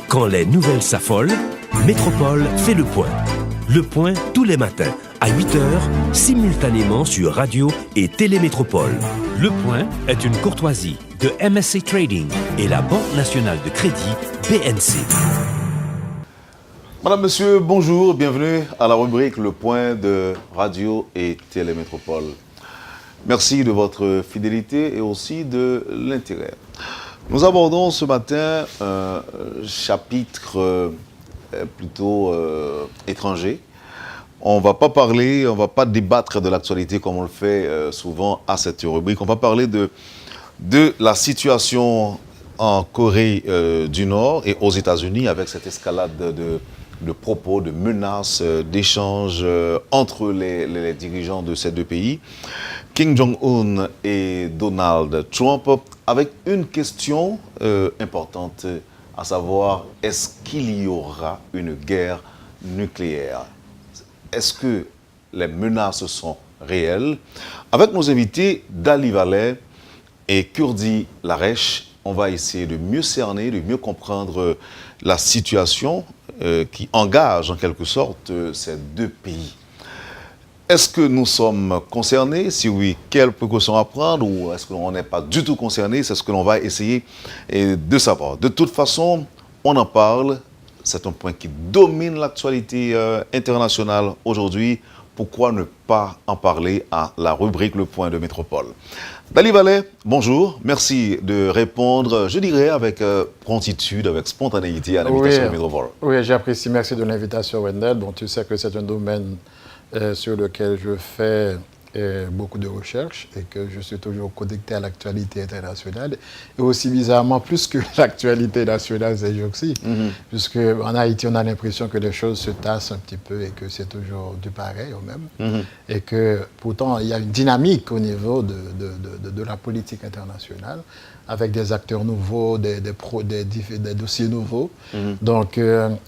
Quand les nouvelles s'affolent, Métropole fait le point. Le point tous les matins à 8h, simultanément sur Radio et Télémétropole. Le point est une courtoisie de MSC Trading et la Banque nationale de crédit BNC. Madame, Monsieur, bonjour, bienvenue à la rubrique Le Point de Radio et Télémétropole. Merci de votre fidélité et aussi de l'intérêt. Nous abordons ce matin un chapitre plutôt étranger. On ne va pas débattre de l'actualité comme on le fait souvent à cette rubrique. On va parler de la situation en Corée du Nord et aux États-Unis avec cette escalade de propos, de menaces, d'échanges entre les dirigeants de ces deux pays, Kim Jong-un et Donald Trump, avec une question importante, à savoir, est-ce qu'il y aura une guerre nucléaire? Est-ce que les menaces sont réelles? Avec nos invités, Dali Vallet et Kurdi Larèche, on va essayer de mieux cerner, de mieux comprendre la situation qui engage en quelque sorte ces deux pays. Est-ce que nous sommes concernés? Si oui, quelles précautions à prendre? Ou est-ce qu'on n'est pas du tout concerné? C'est ce que l'on va essayer de savoir. De toute façon, on en parle. C'est un point qui domine l'actualité internationale aujourd'hui. Pourquoi ne pas en parler à la rubrique Le Point de Métropole? Dali Vallet, bonjour. Merci de répondre, je dirais, avec promptitude, avec spontanéité à l'invitation de Métropole. Oui, j'apprécie. Merci de l'invitation, Wendell. Bon, tu sais que c'est un domaine sur lequel je fais beaucoup de recherches et que je suis toujours connecté à l'actualité internationale et aussi bizarrement plus que l'actualité nationale ces jours-ci, puisque en Haïti on a l'impression que les choses se tassent un petit peu et que c'est toujours du pareil au même et que pourtant il y a une dynamique au niveau de la politique internationale avec des acteurs nouveaux, des dossiers nouveaux. Donc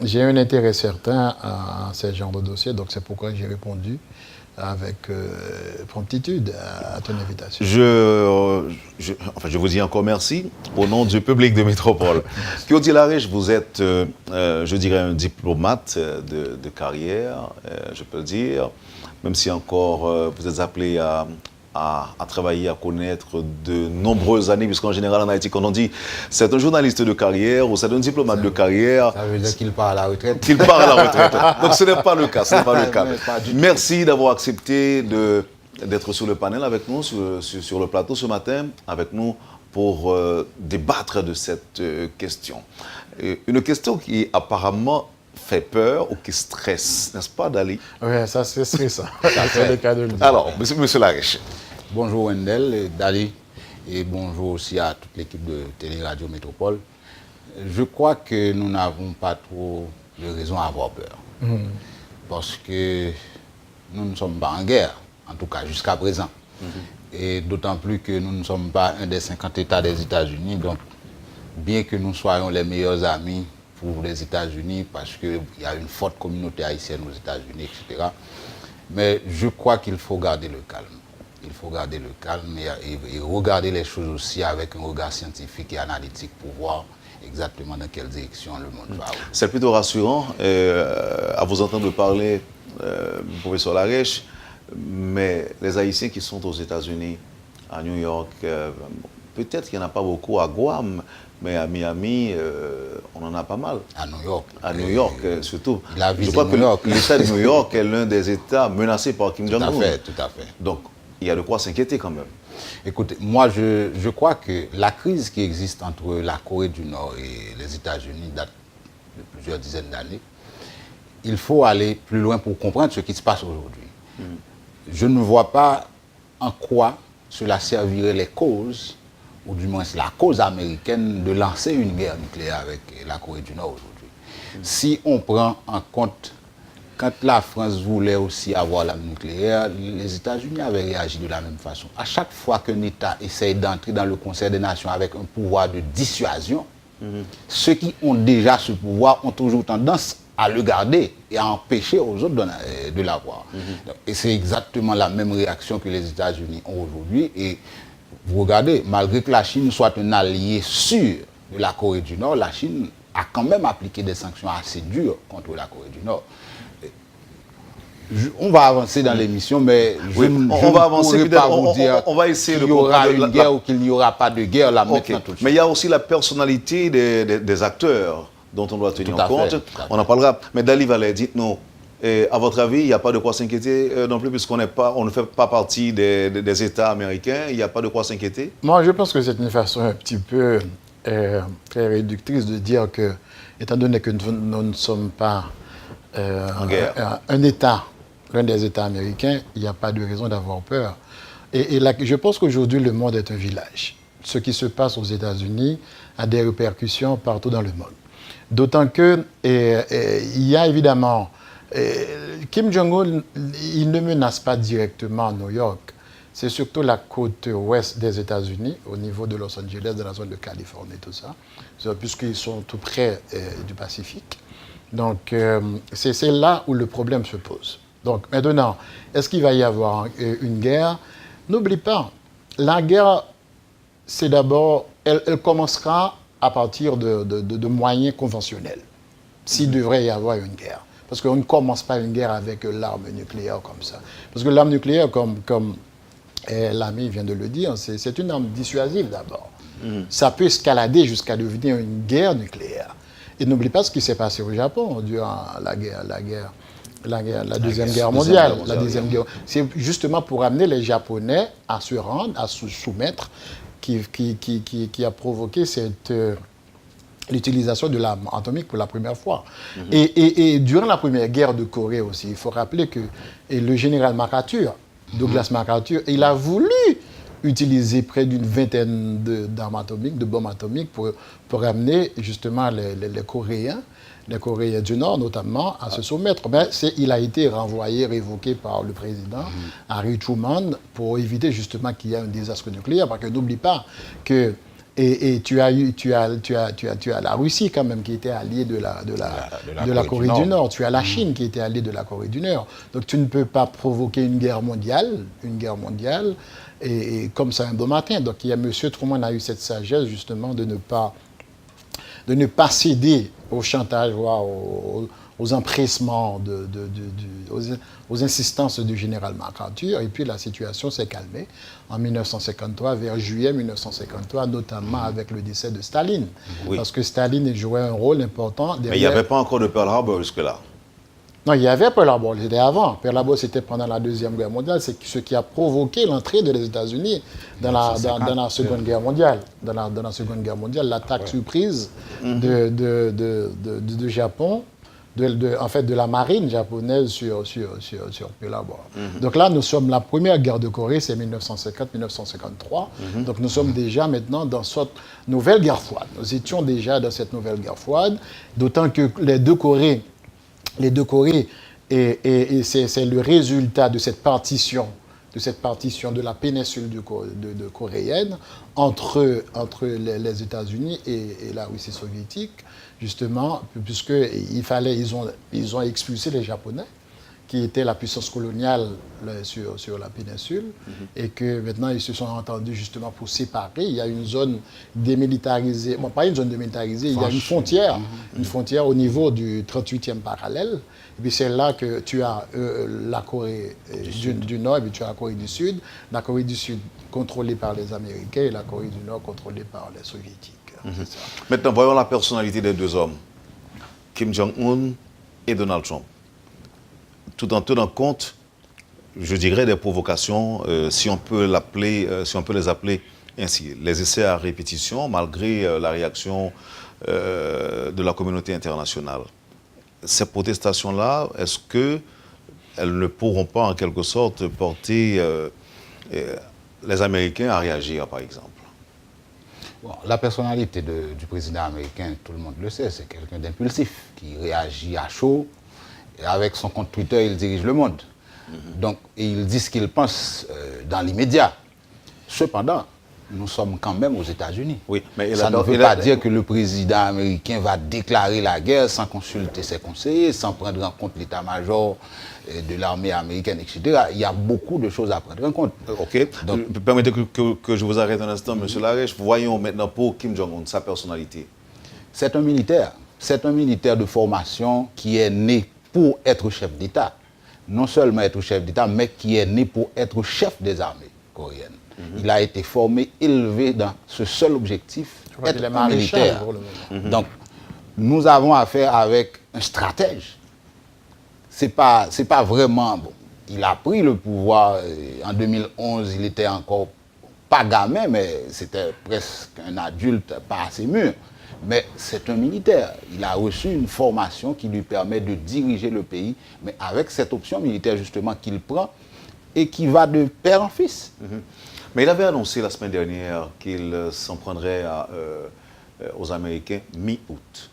j'ai un intérêt certain à ce genre de dossier, donc c'est pourquoi j'ai répondu avec promptitude à ton invitation. Je vous dis encore merci au nom du public de Métropole. Kurdi Larèche, vous êtes, je dirais, un diplomate de carrière, je peux le dire, même si encore vous êtes appelé à travailler, à connaître de nombreuses années, puisqu'en général en Haïti, quand on dit c'est un journaliste de carrière ou c'est un diplomate de carrière, ça veut dire qu'il part à la retraite. Qu'il part à la retraite. Donc ce n'est pas le cas. Merci d'avoir accepté d'être sur le panel avec nous, sur le plateau ce matin, avec nous pour débattre de cette question. Une question qui apparemment fait peur ou qui stresse, n'est-ce pas, Dali? Oui, ça c'est stressant. C'est le cas de le dire. Alors, monsieur Larèche. Bonjour Wendell et Dali, et bonjour aussi à toute l'équipe de Télé Radio Métropole. Je crois que nous n'avons pas trop de raison à avoir peur. Parce que nous ne sommes pas en guerre, en tout cas jusqu'à présent. Et d'autant plus que nous ne sommes pas un des 50 États des États-Unis. Donc, bien que nous soyons les meilleurs amis pour les États-Unis, parce qu'il y a une forte communauté haïtienne aux États-Unis, etc. Mais je crois qu'il faut garder le calme. Il faut garder le calme et regarder les choses aussi avec un regard scientifique et analytique pour voir exactement dans quelle direction le monde va. C'est plutôt rassurant à vous entendre parler, professeur Larèche, mais les Haïtiens qui sont aux États-Unis, à New York, peut-être qu'il n'y en a pas beaucoup à Guam, mais à Miami, on en a pas mal. À New York. À New York, surtout. Je crois que l'État de New York est l'un des États menacés par Kim Jong-un. Tout à fait. Donc, il y a de quoi s'inquiéter quand même. Écoutez, moi, je crois que la crise qui existe entre la Corée du Nord et les États-Unis date de plusieurs dizaines d'années. Il faut aller plus loin pour comprendre ce qui se passe aujourd'hui. Je ne vois pas en quoi cela servirait les causes, ou du moins la cause américaine, de lancer une guerre nucléaire avec la Corée du Nord aujourd'hui. Si on prend en compte, quand la France voulait aussi avoir l'arme nucléaire, les États-Unis avaient réagi de la même façon. À chaque fois qu'un État essaye d'entrer dans le concert des nations avec un pouvoir de dissuasion, ceux qui ont déjà ce pouvoir ont toujours tendance à le garder et à empêcher aux autres de l'avoir. Et c'est exactement la même réaction que les États-Unis ont aujourd'hui. Et vous regardez, malgré que la Chine soit un allié sûr de la Corée du Nord, la Chine a quand même appliqué des sanctions assez dures contre la Corée du Nord. On va avancer dans l'émission, mais je on va avancer, pourrais pas vous dire on va essayer qu'il y aura une guerre ou qu'il n'y aura pas de guerre là maintenant tout de suite. Mais il y a aussi la personnalité des acteurs dont on doit tenir compte. On en parlera. Mais Dali Valère, dites-nous, à votre avis, il n'y a pas de quoi s'inquiéter non plus, puisqu'on ne fait pas partie des États américains, il n'y a pas de quoi s'inquiéter? Moi, je pense que c'est une façon un petit peu très réductrice de dire que, étant donné que nous ne sommes pas un État, l'un des États américains, il n'y a pas de raison d'avoir peur. Et là, je pense qu'aujourd'hui, le monde est un village. Ce qui se passe aux États-Unis a des répercussions partout dans le monde. D'autant que il y a évidemment... Kim Jong-un, il ne menace pas directement New York. C'est surtout la côte ouest des États-Unis, au niveau de Los Angeles, de la zone de Californie, tout ça, puisqu'ils sont tout près du Pacifique. Donc, c'est là où le problème se pose. Donc, maintenant, est-ce qu'il va y avoir une guerre? N'oublie pas, la guerre, c'est d'abord, elle commencera à partir de moyens conventionnels, s'il devrait y avoir une guerre. Parce qu'on ne commence pas une guerre avec l'arme nucléaire comme ça. Parce que l'arme nucléaire, comme l'ami vient de le dire, c'est une arme dissuasive d'abord. Ça peut escalader jusqu'à devenir une guerre nucléaire. Et n'oublie pas ce qui s'est passé au Japon durant la Deuxième Guerre mondiale. C'est justement pour amener les Japonais à se rendre, à se soumettre, qui a provoqué l'utilisation de l'arme atomique pour la première fois. Et durant la première guerre de Corée aussi, il faut rappeler que le général MacArthur, Douglas MacArthur, il a voulu utiliser près d'une vingtaine d'armes atomiques, de bombes atomiques pour amener justement les Coréens du Nord notamment, à se soumettre. Mais il a été renvoyé, révoqué par le président Harry Truman pour éviter justement qu'il y ait un désastre nucléaire. Parce que n'oublie pas que tu as la Russie quand même qui était alliée de la Corée du Nord. Tu as la Chine qui était alliée de la Corée du Nord. Donc tu ne peux pas provoquer une guerre mondiale, et comme ça un beau matin. Donc M. Truman a eu cette sagesse justement de ne pas céder au chantage, aux empressements, aux insistances du général MacArthur. Et puis la situation s'est calmée en 1953, vers juillet 1953, notamment avec le décès de Staline. Oui. Parce que Staline jouait un rôle important. Mais il n'y avait pas encore de Pearl Harbor jusque-là. Non, il y avait Pearl Harbor, c'était avant. Pearl Harbor, c'était pendant la Deuxième Guerre mondiale. C'est ce qui a provoqué l'entrée des États-Unis dans la Seconde Guerre mondiale. Dans la Seconde Guerre mondiale, l'attaque surprise de Japon, en fait de la marine japonaise sur Pearl Harbor. Donc là, nous sommes, la première guerre de Corée, c'est 1950-1953. Donc nous sommes déjà maintenant dans cette nouvelle guerre froide. Nous étions déjà dans cette nouvelle guerre froide, d'autant que les deux Corées, et c'est le résultat de cette partition de la péninsule coréenne entre les États-Unis et la Russie soviétique, justement, puisqu'ils ont expulsé les Japonais, qui étaient la puissance coloniale sur la péninsule, et que maintenant ils se sont entendus justement pour séparer. Il y a une zone démilitarisée, bon, pas une zone démilitarisée, il y a une frontière au niveau du 38e parallèle. Et puis c'est là que tu as la Corée du Nord, et puis tu as la Corée du Sud. La Corée du Sud contrôlée par les Américains et la Corée du Nord contrôlée par les Soviétiques. Maintenant, voyons la personnalité des deux hommes, Kim Jong-un et Donald Trump. Tout en tenant compte, je dirais, des provocations, si on peut les appeler ainsi, les essais à répétition, malgré la réaction de la communauté internationale. Ces protestations-là, est-ce qu'elles ne pourront pas, en quelque sorte, porter les Américains à réagir, par exemple? Bon, la personnalité du président américain, tout le monde le sait, c'est quelqu'un d'impulsif, qui réagit à chaud. Et avec son compte Twitter, il dirige le monde. Donc, il dit ce qu'il pense dans l'immédiat. Cependant, nous sommes quand même aux États-Unis. Oui, mais ça ne veut pas dire que le président américain va déclarer la guerre sans consulter ses conseillers, sans prendre en compte l'état-major de l'armée américaine, etc. Il y a beaucoup de choses à prendre en compte. OK. Donc, permettez que je vous arrête un instant, M. Larèche. Voyons maintenant pour Kim Jong-un, sa personnalité. C'est un militaire. c'est un militaire de formation qui est né pour être chef d'État. Non seulement être chef d'État, mais qui est né pour être chef des armées coréennes. Il a été formé, élevé dans ce seul objectif, être un militaire. Donc, nous avons affaire avec un stratège. C'est pas vraiment... Bon, il a pris le pouvoir en 2011, il était encore pas gamin, mais c'était presque un adulte pas assez mûr. Mais c'est un militaire. Il a reçu une formation qui lui permet de diriger le pays, mais avec cette option militaire justement qu'il prend et qui va de père en fils. Mais il avait annoncé la semaine dernière qu'il s'en prendrait aux Américains mi-août.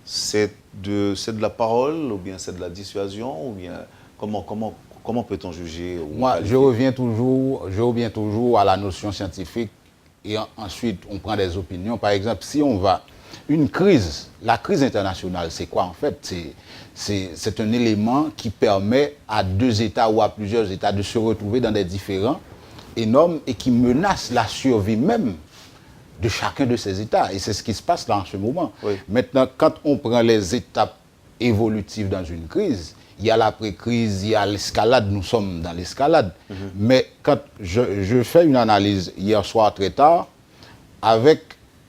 C'est de la parole ou bien c'est de la dissuasion ou bien comment peut-on juger Moi, je reviens toujours à la notion scientifique et ensuite on prend des opinions. Par exemple, si on va... la crise internationale, c'est quoi en fait? C'est un élément qui permet à deux États ou à plusieurs États de se retrouver dans des différends énormes et qui menace la survie même de chacun de ces États. Et c'est ce qui se passe là en ce moment. Oui. Maintenant, quand on prend les étapes évolutives dans une crise, il y a l'après-crise, il y a l'escalade, nous sommes dans l'escalade. Mais quand je fais une analyse hier soir très tard, avec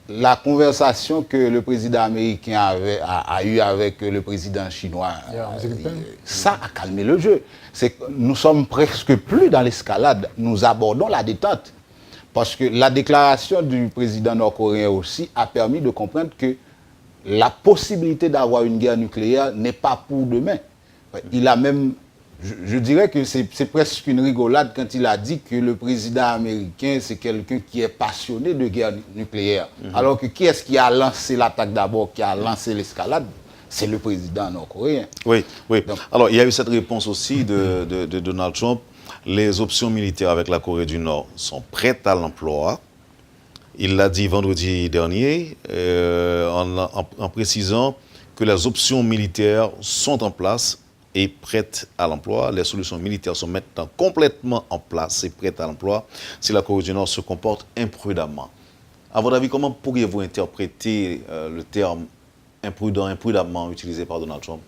la conversation que le président américain a eue avec le président chinois, ça a calmé le jeu. C'est que nous sommes presque plus dans l'escalade, nous abordons la détente. Parce que la déclaration du président nord-coréen aussi a permis de comprendre que la possibilité d'avoir une guerre nucléaire n'est pas pour demain. Il a même, je dirais que c'est presque une rigolade quand il a dit que le président américain, c'est quelqu'un qui est passionné de guerre nucléaire. Alors que qui est-ce qui a lancé l'attaque d'abord, qui a lancé l'escalade? C'est le président nord-coréen. Oui, oui. Donc, alors, il y a eu cette réponse aussi de Donald Trump. Les options militaires avec la Corée du Nord sont prêtes à l'emploi. Il l'a dit vendredi dernier en précisant que les options militaires sont en place et prêtes à l'emploi. Les solutions militaires sont maintenant complètement en place et prêtes à l'emploi si la Corée du Nord se comporte imprudemment. À votre avis, comment pourriez-vous interpréter le terme imprudemment utilisé par Donald Trump?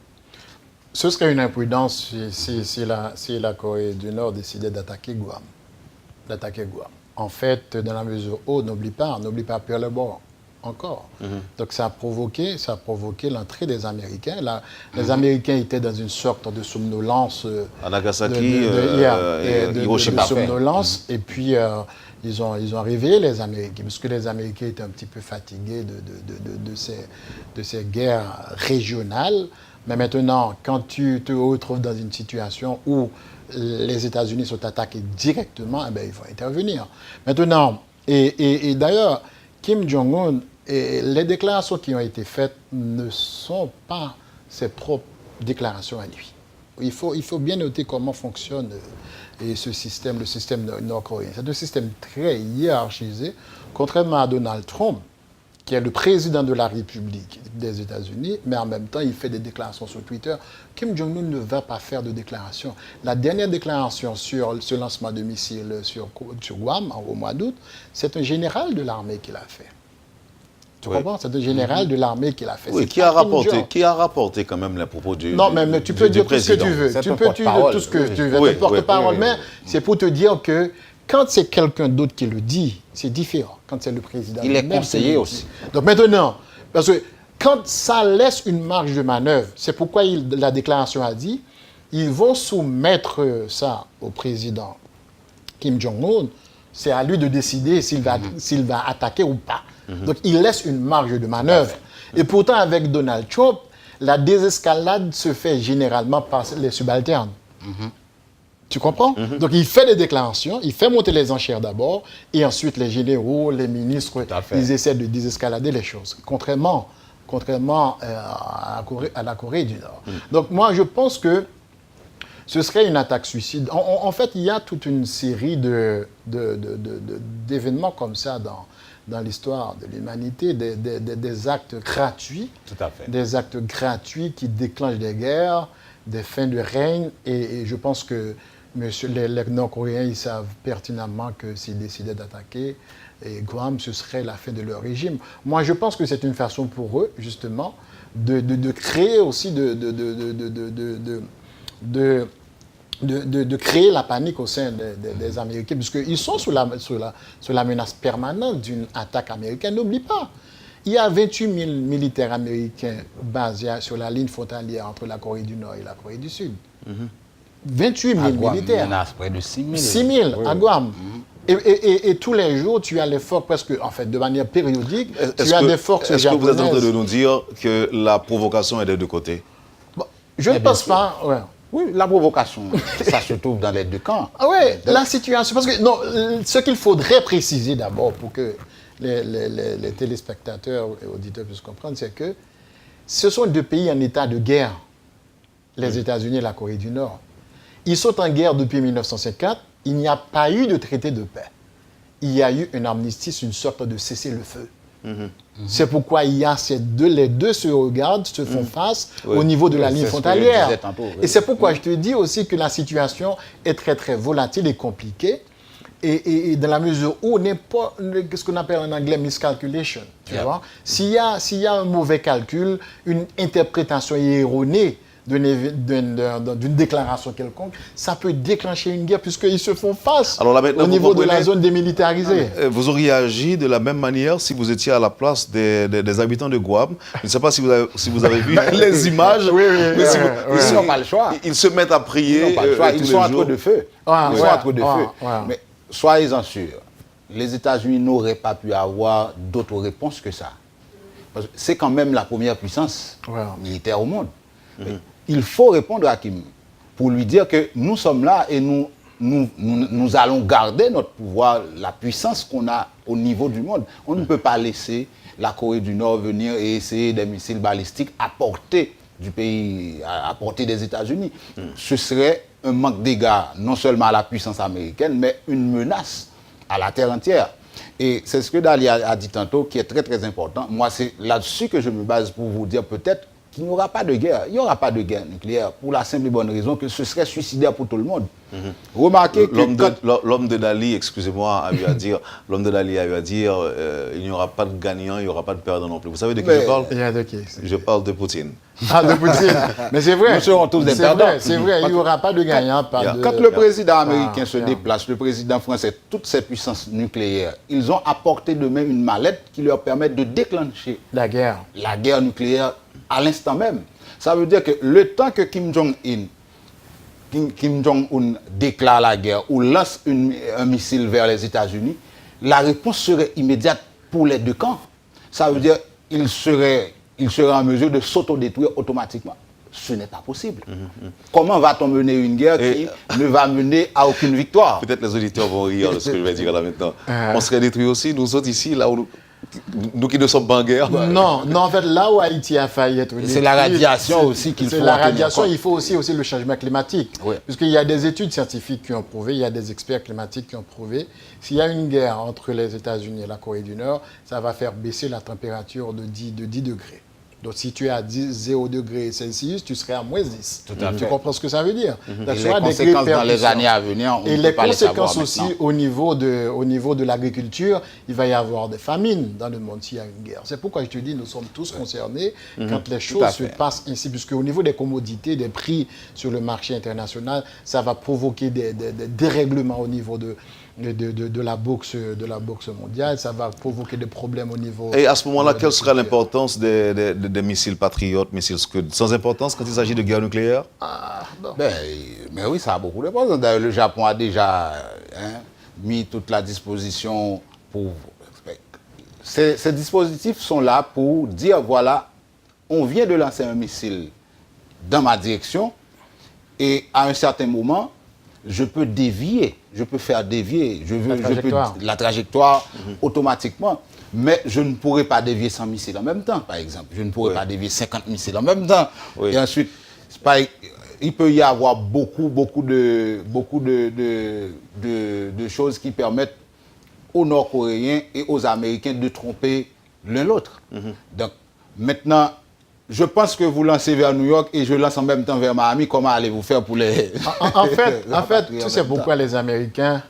Ce serait une imprudence si la Corée du Nord décidait d'attaquer Guam. En fait, dans la mesure où, n'oublie pas Pearl Harbor, encore. Donc ça a provoqué l'entrée des Américains. Les Américains étaient dans une sorte de somnolence. À Nagasaki, Hiroshima. De somnolence. Et puis, ils ont réveillé les Américains, parce que les Américains étaient un petit peu fatigués de ces guerres régionales. Mais maintenant, quand tu te retrouves dans une situation où les États-Unis sont attaqués directement, eh bien, il faut intervenir. Maintenant, et d'ailleurs, Kim Jong-un, les déclarations qui ont été faites ne sont pas ses propres déclarations à lui. Il faut bien noter comment fonctionne le système nord-coréen. C'est un système très hiérarchisé, contrairement à Donald Trump, qui est le président de la République des États-Unis, mais en même temps, il fait des déclarations sur Twitter. Kim Jong-un ne va pas faire de déclaration. La dernière déclaration sur ce lancement de missiles sur Guam, au mois d'août, c'est un général de l'armée qui l'a fait. Tu comprends? C'est un général de l'armée qui l'a fait. Oui, qui a rapporté quand même les propos du Non, mais tu peux dire tout ce que tu veux. Tu peux dire tout ce que tu veux. Oui, porte-parole, mais c'est pour te dire que quand c'est quelqu'un d'autre qui le dit, c'est différent. Quand c'est le président. Il est conseiller aussi. Donc maintenant, parce que quand ça laisse une marge de manœuvre, c'est pourquoi la déclaration a dit, ils vont soumettre ça au président Kim Jong-un. C'est à lui de décider s'il va attaquer ou pas. Donc il laisse une marge de manœuvre. Et pourtant, avec Donald Trump, la désescalade se fait généralement par les subalternes. Tu comprends? Donc, il fait des déclarations, il fait monter les enchères d'abord, et ensuite, les généraux, les ministres, ils essaient de désescalader les choses, contrairement à la Corée du Nord. Donc, moi, je pense que ce serait une attaque suicide. En fait, il y a toute une série d'événements comme ça dans l'histoire de l'humanité, des actes gratuits, des actes gratuits qui déclenchent des guerres, des fins de règne, et je pense que les Nord-Coréens, ils savent pertinemment que s'ils décidaient d'attaquer, Guam, ce serait la fin de leur régime. Moi, je pense que c'est une façon pour eux, justement, de créer aussi, de créer la panique au sein des Américains, puisqu'ils sont sous la menace permanente d'une attaque américaine. N'oublie pas, il y a 28 000 militaires américains basés sur la ligne frontalière entre la Corée du Nord et la Corée du Sud. 28 000 militaires. Il y en a près de 6 000. 6 000 à Guam. Et tous les jours, tu as les forces presque, en fait, de manière périodique, tu as des forces japonaises. Est-ce que vous êtes en train de nous dire que la provocation est des deux côtés? Bon, je ne pense pas. Ouais. Oui, la provocation, ça se trouve dans les deux camps. Ah oui, la situation. Parce que, non, ce qu'il faudrait préciser d'abord pour que les téléspectateurs et auditeurs puissent comprendre, c'est que ce sont deux pays en état de guerre, les États-Unis et la Corée du Nord. Ils sont en guerre depuis 1954. Il n'y a pas eu de traité de paix. Il y a eu un armistice, une sorte de cessez-le-feu. C'est pourquoi il y a les deux se regardent, se font face au niveau de la ligne frontalière. Et c'est pourquoi je te dis aussi que la situation est très très volatile et compliquée. Et dans la mesure où n'est pas ce qu'on appelle en anglais miscalculation. Tu vois? S'il y a un mauvais calcul, une interprétation erronée d'une déclaration quelconque, ça peut déclencher une guerre puisqu'ils se font face au niveau de la zone démilitarisée. Vous auriez agi de la même manière si vous étiez à la place des habitants de Guam. Je ne sais pas si vous avez vu les images. Ils n'ont pas le choix. Ils se mettent à prier. Ils sont entre deux feux. Mais soyez-en sûrs, les États-Unis n'auraient pas pu avoir d'autres réponses que ça. Parce que c'est quand même la première puissance militaire au monde. Il faut répondre à Kim pour lui dire que nous sommes là et nous allons garder notre pouvoir, la puissance qu'on a au niveau du monde. On ne peut pas laisser la Corée du Nord venir et essayer des missiles balistiques à portée du pays, à portée des États-Unis. Ce serait un manque d'égard non seulement à la puissance américaine, mais une menace à la terre entière. Et c'est ce que Dali a dit tantôt qui est très très important. Moi, c'est là-dessus que je me base pour vous dire peut-être qu'il n'y aura pas de guerre. Il n'y aura pas de guerre nucléaire pour la simple et bonne raison que ce serait suicidaire pour tout le monde. Remarquez que l'homme de Dali, excusez-moi, a eu à dire, il n'y aura pas de gagnant, il n'y aura pas de perdant non plus. Vous savez de qui je parle? Il y a de qui? Je parle de Poutine. Ah, de Poutine. Mais c'est vrai. Nous serons tous des perdants. C'est vrai, il n'y aura pas de gagnant. Quand le président américain se déplace, le président français, toutes ces puissances nucléaires, ils ont apporté de même une mallette qui leur permet de déclencher la guerre nucléaire à l'instant même. Ça veut dire que le temps que Kim Jong-un déclare la guerre ou lance un missile vers les États-Unis, la réponse serait immédiate pour les deux camps. Ça veut dire qu'il serait en mesure de s'autodétruire automatiquement. Ce n'est pas possible. Comment va-t-on mener une guerre qui ne va mener à aucune victoire? Peut-être les auditeurs vont rire de ce que je vais dire là maintenant. On serait détruits aussi, nous autres ici, là où nous qui ne sommes pas en guerre. Non, en fait, là où Haïti a failli être détruit, c'est la radiation aussi qu'il faut. C'est la radiation, il faut aussi le changement climatique. Oui. Puisqu'il y a des études scientifiques qui ont prouvé, il y a des experts climatiques qui ont prouvé, s'il y a une guerre entre les États-Unis et la Corée du Nord, ça va faire baisser la température de 10 degrés. Donc, si tu es à 0 degrés Celsius, tu serais à moins 10. Tout à fait. Tu comprends ce que ça veut dire? Donc, les conséquences dans les années à venir, on et ne les peut pas les savoir conséquences aussi maintenant. au niveau de l'agriculture, il va y avoir des famines dans le monde s'il y a une guerre. C'est pourquoi je te dis, nous sommes tous concernés quand les choses se passent ainsi, puisque au niveau des commodités, des prix sur le marché international, ça va provoquer des dérèglements au niveau de la bourse mondiale, ça va provoquer des problèmes au niveau... Et à ce moment-là, quelle sera l'importance des missiles patriotes, missiles Scud? Sans importance quand il s'agit de guerre nucléaire? Mais oui, ça a beaucoup d'importance. D'ailleurs, le Japon a déjà mis toute la disposition pour... Ces dispositifs sont là pour dire, voilà, on vient de lancer un missile dans ma direction et à un certain moment, je peux dévier, je peux faire dévier la trajectoire automatiquement, mais je ne pourrai pas dévier 100 missiles en même temps, par exemple. Je ne pourrai pas dévier 50 missiles en même temps. Et ensuite, il peut y avoir beaucoup de choses qui permettent aux Nord-Coréens et aux Américains de tromper l'un l'autre. Donc, maintenant, je pense que vous lancez vers New York et je lance en même temps vers Miami. Comment allez-vous faire pour les... En fait, tu sais pourquoi les Américains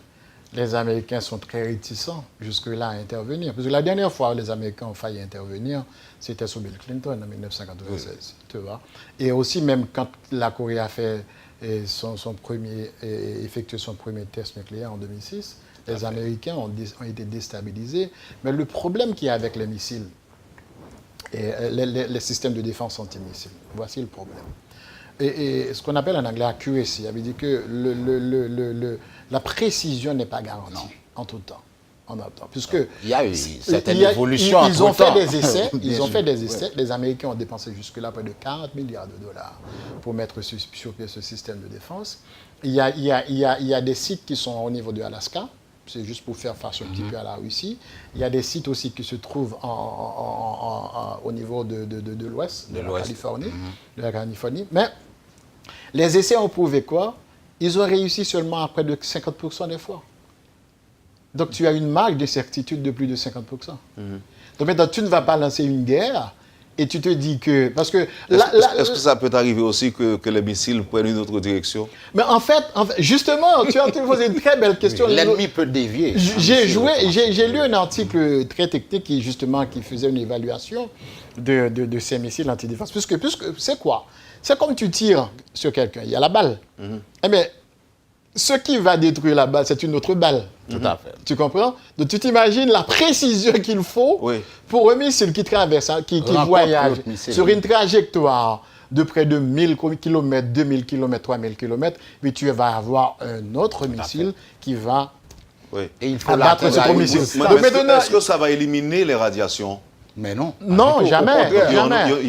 les Américains sont très réticents jusque-là à intervenir. Parce que la dernière fois où les Américains ont failli intervenir, c'était sous Bill Clinton en 1996. Tu vois. Et aussi, même quand la Corée a fait effectué son premier test nucléaire en 2006, les Américains ont été déstabilisés. Mais le problème qu'il y a avec les missiles, et les systèmes de défense antimissiles, voici le problème. Et ce qu'on appelle en anglais accuracy, ça veut dire que la précision n'est pas garantie en tout temps. Puisque il y a eu certaines évolutions. Ils ont fait des essais. Ils ont fait des essais. Les Américains ont dépensé jusque-là près de 40 milliards de dollars pour mettre sur pied ce système de défense. Il y a des sites qui sont au niveau de Alaska. C'est juste pour faire face un petit peu à la Russie. Il y a des sites aussi qui se trouvent au niveau de l'Ouest, de la Californie. Mais les essais ont prouvé quoi? Ils ont réussi seulement à près de 50% d'efforts. Donc tu as une marge de certitude de plus de 50%. Donc maintenant, tu ne vas pas lancer une guerre et tu te dis que... Parce que est-ce que ça peut arriver aussi que les missiles prennent une autre direction? Mais en fait justement, tu as posé une très belle question. Oui, l'ennemi peut dévier. J'ai lu un article très technique qui faisait une évaluation de ces missiles antidéfense. Puisque c'est quoi? C'est comme tu tires sur quelqu'un, il y a la balle. Eh bien, ce qui va détruire la balle, c'est une autre balle. Tout à fait. Tu comprends? Donc tu t'imagines la précision qu'il faut pour un missile qui traverse, qui voyage sur une trajectoire de près de 1000 km, 2000 km, 3000 km, puis tu vas avoir un autre missile qui va et il faut abattre ce missile. Est-ce que ça va éliminer les radiations? Mais non. Non, jamais. Il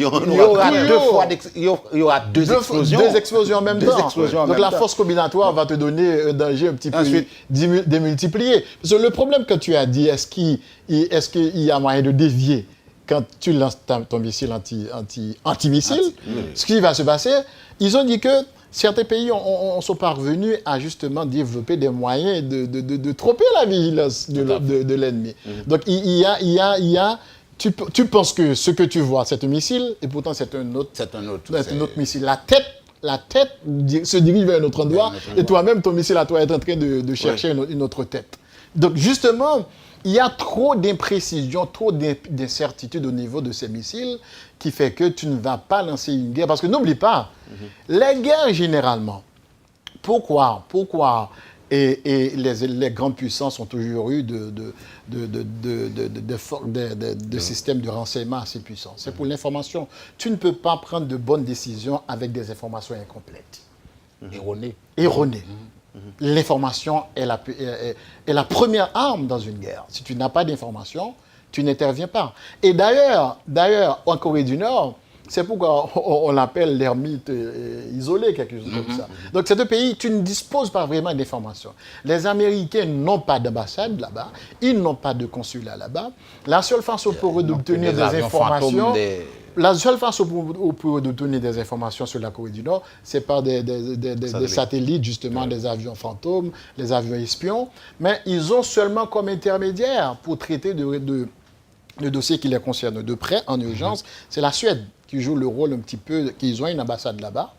y aura deux explosions. Deux explosions en même temps. Donc la force combinatoire va te donner un danger un petit peu démultiplié. Parce que le problème que tu as dit, est-ce qu'il y a moyen de dévier quand tu lances ton missile anti-missile? Ce qui va se passer, ils ont dit que certains pays sont parvenus à justement développer des moyens de tromper la vigilance de l'ennemi. Donc il y a tu penses que ce que tu vois, c'est un missile, et pourtant c'est un autre missile. La tête se dirige vers un autre endroit, et toi-même, ton missile à toi est en train de chercher une autre tête. Donc justement, il y a trop d'imprécisions, trop d'incertitudes au niveau de ces missiles, qui fait que tu ne vas pas lancer une guerre. Parce que n'oublie pas, les guerres généralement, pourquoi et les grandes puissances ont toujours eu de systèmes de renseignement assez puissants. C'est pour l'information. Tu ne peux pas prendre de bonnes décisions avec des informations incomplètes. Erronées. L'information est la première arme dans une guerre. Si tu n'as pas d'information, tu n'interviens pas. Et d'ailleurs, en Corée du Nord, c'est pourquoi on l'appelle l'ermite isolé, quelque chose comme ça. Donc, c'est un pays, tu ne disposes pas vraiment d'informations. Les Américains n'ont pas d'ambassade là-bas, ils n'ont pas de consulat là-bas. La seule façon pour eux d'obtenir des informations... La seule façon pour d'obtenir des informations sur la Corée du Nord, c'est par des satellites, justement, des avions fantômes, les avions espions. Mais ils ont seulement comme intermédiaire pour traiter de dossiers qui les concernent de près, en urgence, c'est la Suède qui joue le rôle un petit peu, qu'ils ont une ambassade là-bas.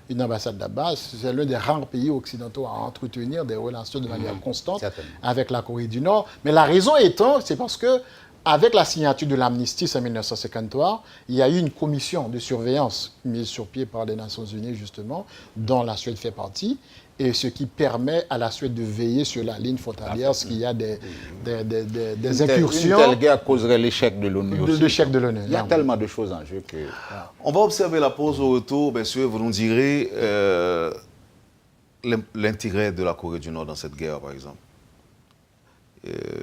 Une ambassade là-bas, c'est l'un des rares pays occidentaux à entretenir des relations de manière constante avec la Corée du Nord. Mais la raison étant, c'est parce que avec la signature de l'amnistie en 1953, il y a eu une commission de surveillance mise sur pied par les Nations Unies, justement, dont la Suède fait partie, et ce qui permet à la Suède de veiller sur la ligne frontalière, ce qu'il y a des incursions. Une telle guerre causerait l'échec de l'ONU aussi. L'échec de l'ONU. Il y a tellement de choses en jeu que... On va observer la pause au retour. Bien sûr, vous nous direz l'intérêt de la Corée du Nord dans cette guerre, par exemple.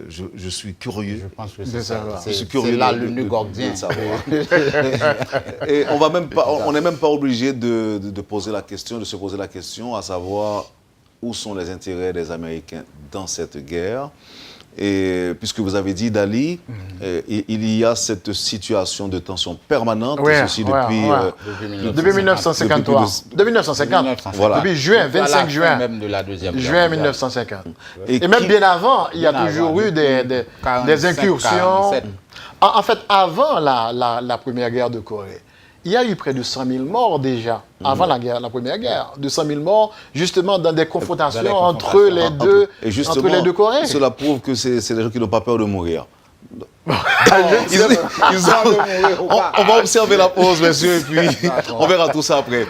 Je suis curieux. Je pense que c'est ça. C'est là le nœud gordien. Et on n'est même pas obligé de se poser la question, à savoir où sont les intérêts des Américains dans cette guerre. Et puisque vous avez dit, Dali, il y a cette situation de tension permanente, ceci depuis 1953. Depuis 1950. Voilà. Depuis juin, 25 juin. Même de la deuxième juin 1950. Et même bien avant, il y a toujours eu des incursions. En fait, avant la première guerre de Corée, il y a eu près de 100 000 morts déjà, avant la Première Guerre. De 100 000 morts, justement, dans des confrontations entre les deux Corées. Cela prouve que c'est des gens qui n'ont pas peur de mourir. On va observer la pause, messieurs, et puis on verra tout ça après.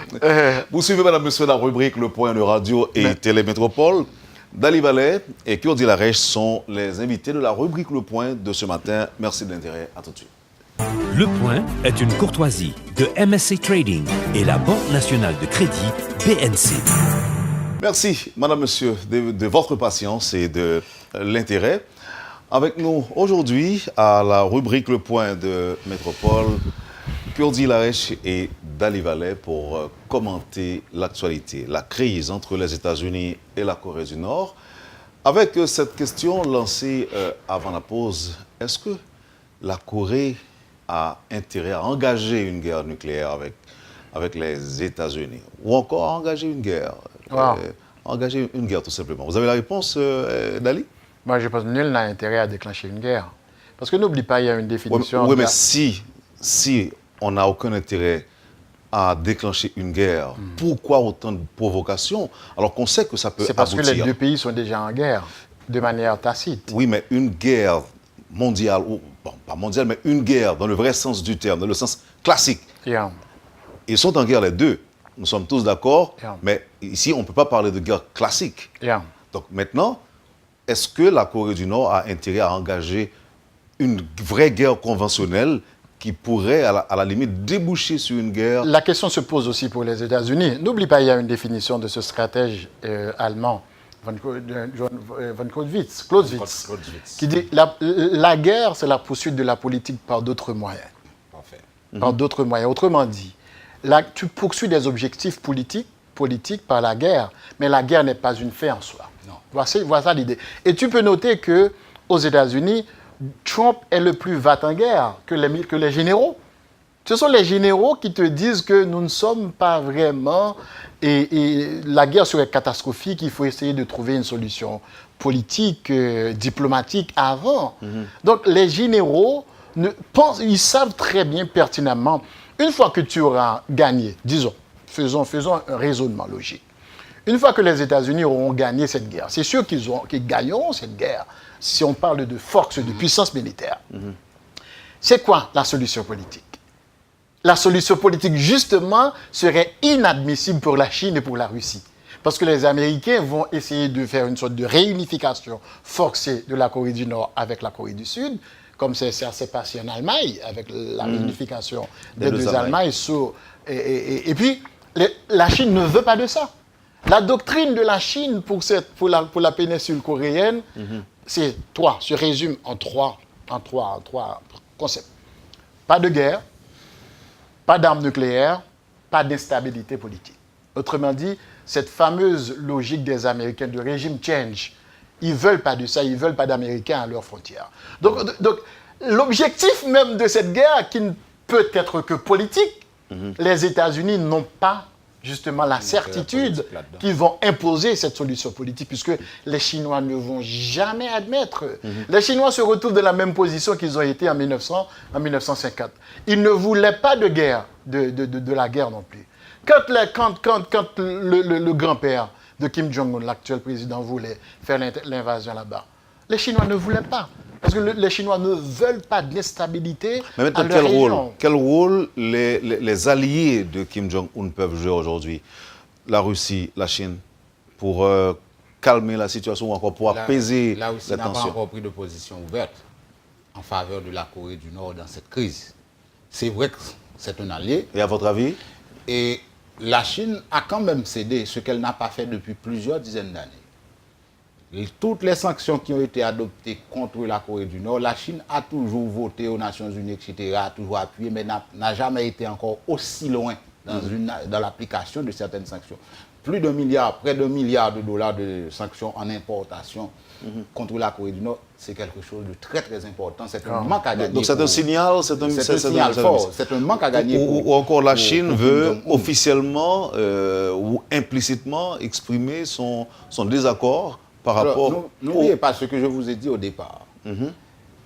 Vous suivez, mesdames et messieurs, la rubrique Le Point de Radio et Télémétropole. Dali Vallet et Kurdi Larèche sont les invités de la rubrique Le Point de ce matin. Merci de l'intérêt. À tout de suite. Le Point est une courtoisie de MSC Trading et la Banque nationale de crédit BNC. Merci, madame, monsieur, de votre patience et de l'intérêt. Avec nous aujourd'hui, à la rubrique Le Point de Métropole, Kurdi Larèche et Dali Vallet pour commenter l'actualité, la crise entre les États-Unis et la Corée du Nord. Avec cette question lancée avant la pause, est-ce que la Corée a intérêt à engager une guerre nucléaire avec les États-Unis ou encore à engager une guerre engager une guerre tout simplement? Vous avez la réponse, Dali? Moi, je pense que nul n'a intérêt à déclencher une guerre. Parce que n'oublie pas, il y a une définition... Oui, mais si on n'a aucun intérêt à déclencher une guerre, pourquoi autant de provocations alors qu'on sait que ça peut aboutir? C'est parce que les deux pays sont déjà en guerre, de manière tacite. Oui, mais une guerre mondiale, ou bon, pas mondiale, mais une guerre dans le vrai sens du terme, dans le sens classique. Yeah. Ils sont en guerre les deux. Nous sommes tous d'accord, Yeah. mais ici, on ne peut pas parler de guerre classique. Yeah. Donc maintenant, est-ce que la Corée du Nord a intérêt à engager une vraie guerre conventionnelle qui pourrait, à la limite, déboucher sur une guerre? La question se pose aussi pour les États-Unis. N'oublie pas, il y a une définition de ce stratège allemand, von Clausewitz, qui dit la guerre, c'est la poursuite de la politique par d'autres moyens. Parfait. Par d'autres moyens. Autrement dit, tu poursuis des objectifs politiques par la guerre, mais la guerre n'est pas une fin en soi. Non. Voilà l'idée. Et tu peux noter qu'aux États-Unis, Trump est le plus vat en guerre que les généraux. Ce sont les généraux qui te disent que nous ne sommes pas vraiment... Et la guerre serait catastrophique, il faut essayer de trouver une solution politique, diplomatique avant. Donc les généraux, ils savent très bien pertinemment, une fois que tu auras gagné, disons, faisons un raisonnement logique. Une fois que les États-Unis auront gagné cette guerre, c'est sûr qu'ils gagneront cette guerre, si on parle de force, de puissance militaire. C'est quoi la solution politique? La solution politique, justement, serait inadmissible pour la Chine et pour la Russie. Parce que les Américains vont essayer de faire une sorte de réunification forcée de la Corée du Nord avec la Corée du Sud, comme ça s'est passé en Allemagne, avec la réunification des deux Allemagnes. Et puis, la Chine ne veut pas de ça. La doctrine de la Chine pour la péninsule coréenne, se résume en trois concepts. Pas de guerre, pas d'armes nucléaires, pas d'instabilité politique. Autrement dit, cette fameuse logique des Américains de régime change, ils ne veulent pas de ça, ils ne veulent pas d'Américains à leurs frontières. Donc l'objectif même de cette guerre, qui ne peut être que politique, les États-Unis n'ont pas justement la certitude qu'ils vont imposer cette solution politique, puisque les Chinois ne vont jamais admettre. Les Chinois se retrouvent dans la même position qu'ils ont été en 1950. Ils ne voulaient pas de guerre, de la guerre non plus. Quand le grand-père de Kim Jong-un, l'actuel président, voulait faire l'invasion là-bas, les Chinois ne voulaient pas. Parce que les Chinois ne veulent pas d'instabilité à leur région. Quel rôle les alliés de Kim Jong-un peuvent jouer aujourd'hui? La Russie, la Chine, pour calmer la situation ou encore pour apaiser la Russie les n'a pas tensions? encore pris de position ouverte en faveur de la Corée du Nord dans cette crise. C'est vrai que c'est un allié. Et à votre avis? Et la Chine a quand même cédé, ce qu'elle n'a pas fait depuis plusieurs dizaines d'années. Toutes les sanctions qui ont été adoptées contre la Corée du Nord, la Chine a toujours voté aux Nations Unies, etc., a toujours appuyé, mais n'a jamais été encore aussi loin dans l'application de certaines sanctions. Plus d'1 milliard, près d'1 milliard de dollars de sanctions en importation contre la Corée du Nord, c'est quelque chose de très très important. C'est un manque à gagner. Donc c'est un signal, c'est un signal fort. C'est un manque à gagner. Ou encore la Chine veut officiellement ou implicitement exprimer son désaccord par rapport... N'oubliez pas ce que je vous ai dit au départ.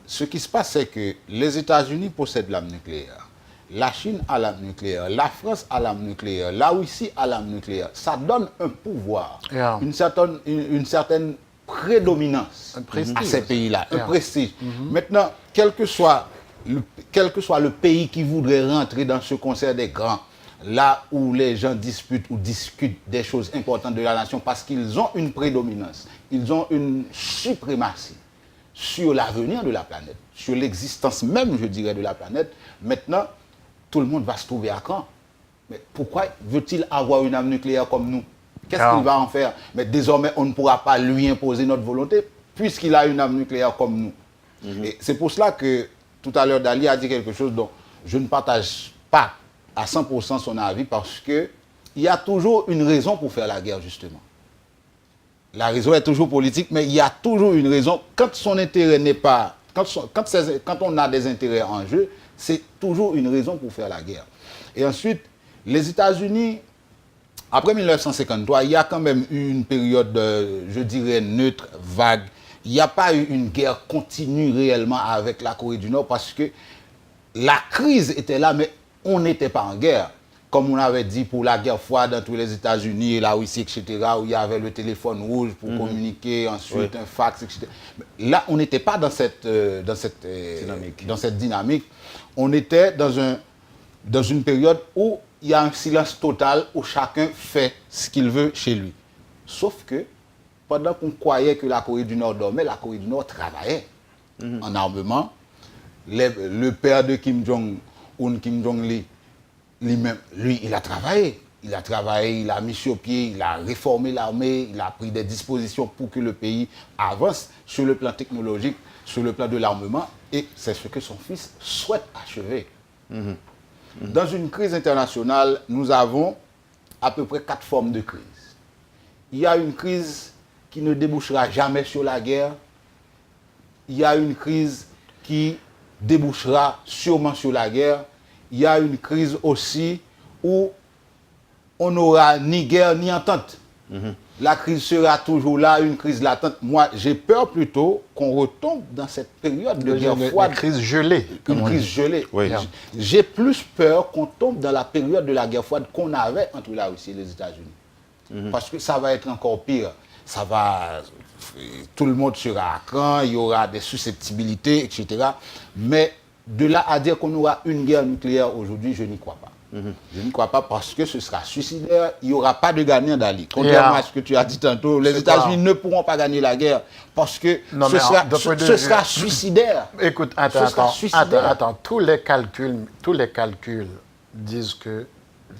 Ce qui se passe, c'est que les États-Unis possèdent l'arme nucléaire. la Chine a l'arme nucléaire, la France a l'arme nucléaire, la Russie a l'arme nucléaire. Ça donne un pouvoir, une certaine prédominance à ces pays-là, un prestige. Maintenant, quel que soit le pays qui voudrait rentrer dans ce concert des grands, là où les gens disputent ou discutent des choses importantes de la nation parce qu'ils ont une prédominance, ils ont une suprématie sur l'avenir de la planète, sur l'existence même, je dirais, de la planète. Maintenant, tout le monde va se trouver à cran. Mais pourquoi veut-il avoir une arme nucléaire comme nous? Qu'est-ce qu'il va en faire? Mais désormais, on ne pourra pas lui imposer notre volonté puisqu'il a une arme nucléaire comme nous. Et c'est pour cela que tout à l'heure, Dali a dit quelque chose dont je ne partage pas à 100% son avis parce qu'il y a toujours une raison pour faire la guerre, justement. La raison est toujours politique, mais il y a toujours une raison. Quand son intérêt n'est pas... Quand on a des intérêts en jeu, c'est toujours une raison pour faire la guerre. Et ensuite, les États-Unis, après 1953, il y a quand même eu une période, je dirais, neutre, vague. Il n'y a pas eu une guerre continue réellement avec la Corée du Nord parce que la crise était là, mais on n'était pas en guerre. Comme on avait dit pour la guerre froide entre les États-Unis et la Russie, etc., où il y avait le téléphone rouge pour communiquer, ensuite un fax, etc. Là, on n'était pas dans cette dynamique. On était dans une période où il y a un silence total, où chacun fait ce qu'il veut chez lui. Sauf que, pendant qu'on croyait que la Corée du Nord dormait, la Corée du Nord travaillait en armement. Le père de Kim Jong-un, Kim Jong-il, lui-même, lui, il a travaillé. Il a travaillé, il a mis sur pied, il a réformé l'armée, il a pris des dispositions pour que le pays avance sur le plan technologique, sur le plan de l'armement. Et c'est ce que son fils souhaite achever. Dans une crise internationale, nous avons à peu près 4 formes de crise. Il y a une crise qui ne débouchera jamais sur la guerre. Il y a une crise qui débouchera sûrement sur la guerre. Il y a une crise aussi où on n'aura ni guerre ni entente. La crise sera toujours là, une crise latente. Moi, j'ai peur plutôt qu'on retombe dans cette période de guerre froide. Une crise gelée. Une crise gelée. Oui. J'ai plus peur qu'on tombe dans la période de la guerre froide qu'on avait entre la Russie et les États-Unis. Parce que ça va être encore pire. Tout le monde sera à cran, il y aura des susceptibilités, etc. Mais de là à dire qu'on aura une guerre nucléaire aujourd'hui, je n'y crois pas. Je n'y crois pas parce que ce sera suicidaire. Il n'y aura pas de gagnant d'Ali. Contrairement à ce que tu as dit tantôt, les États-Unis ne pourront pas gagner la guerre parce que ce sera suicidaire. Écoute, attends. Tous les calculs disent que,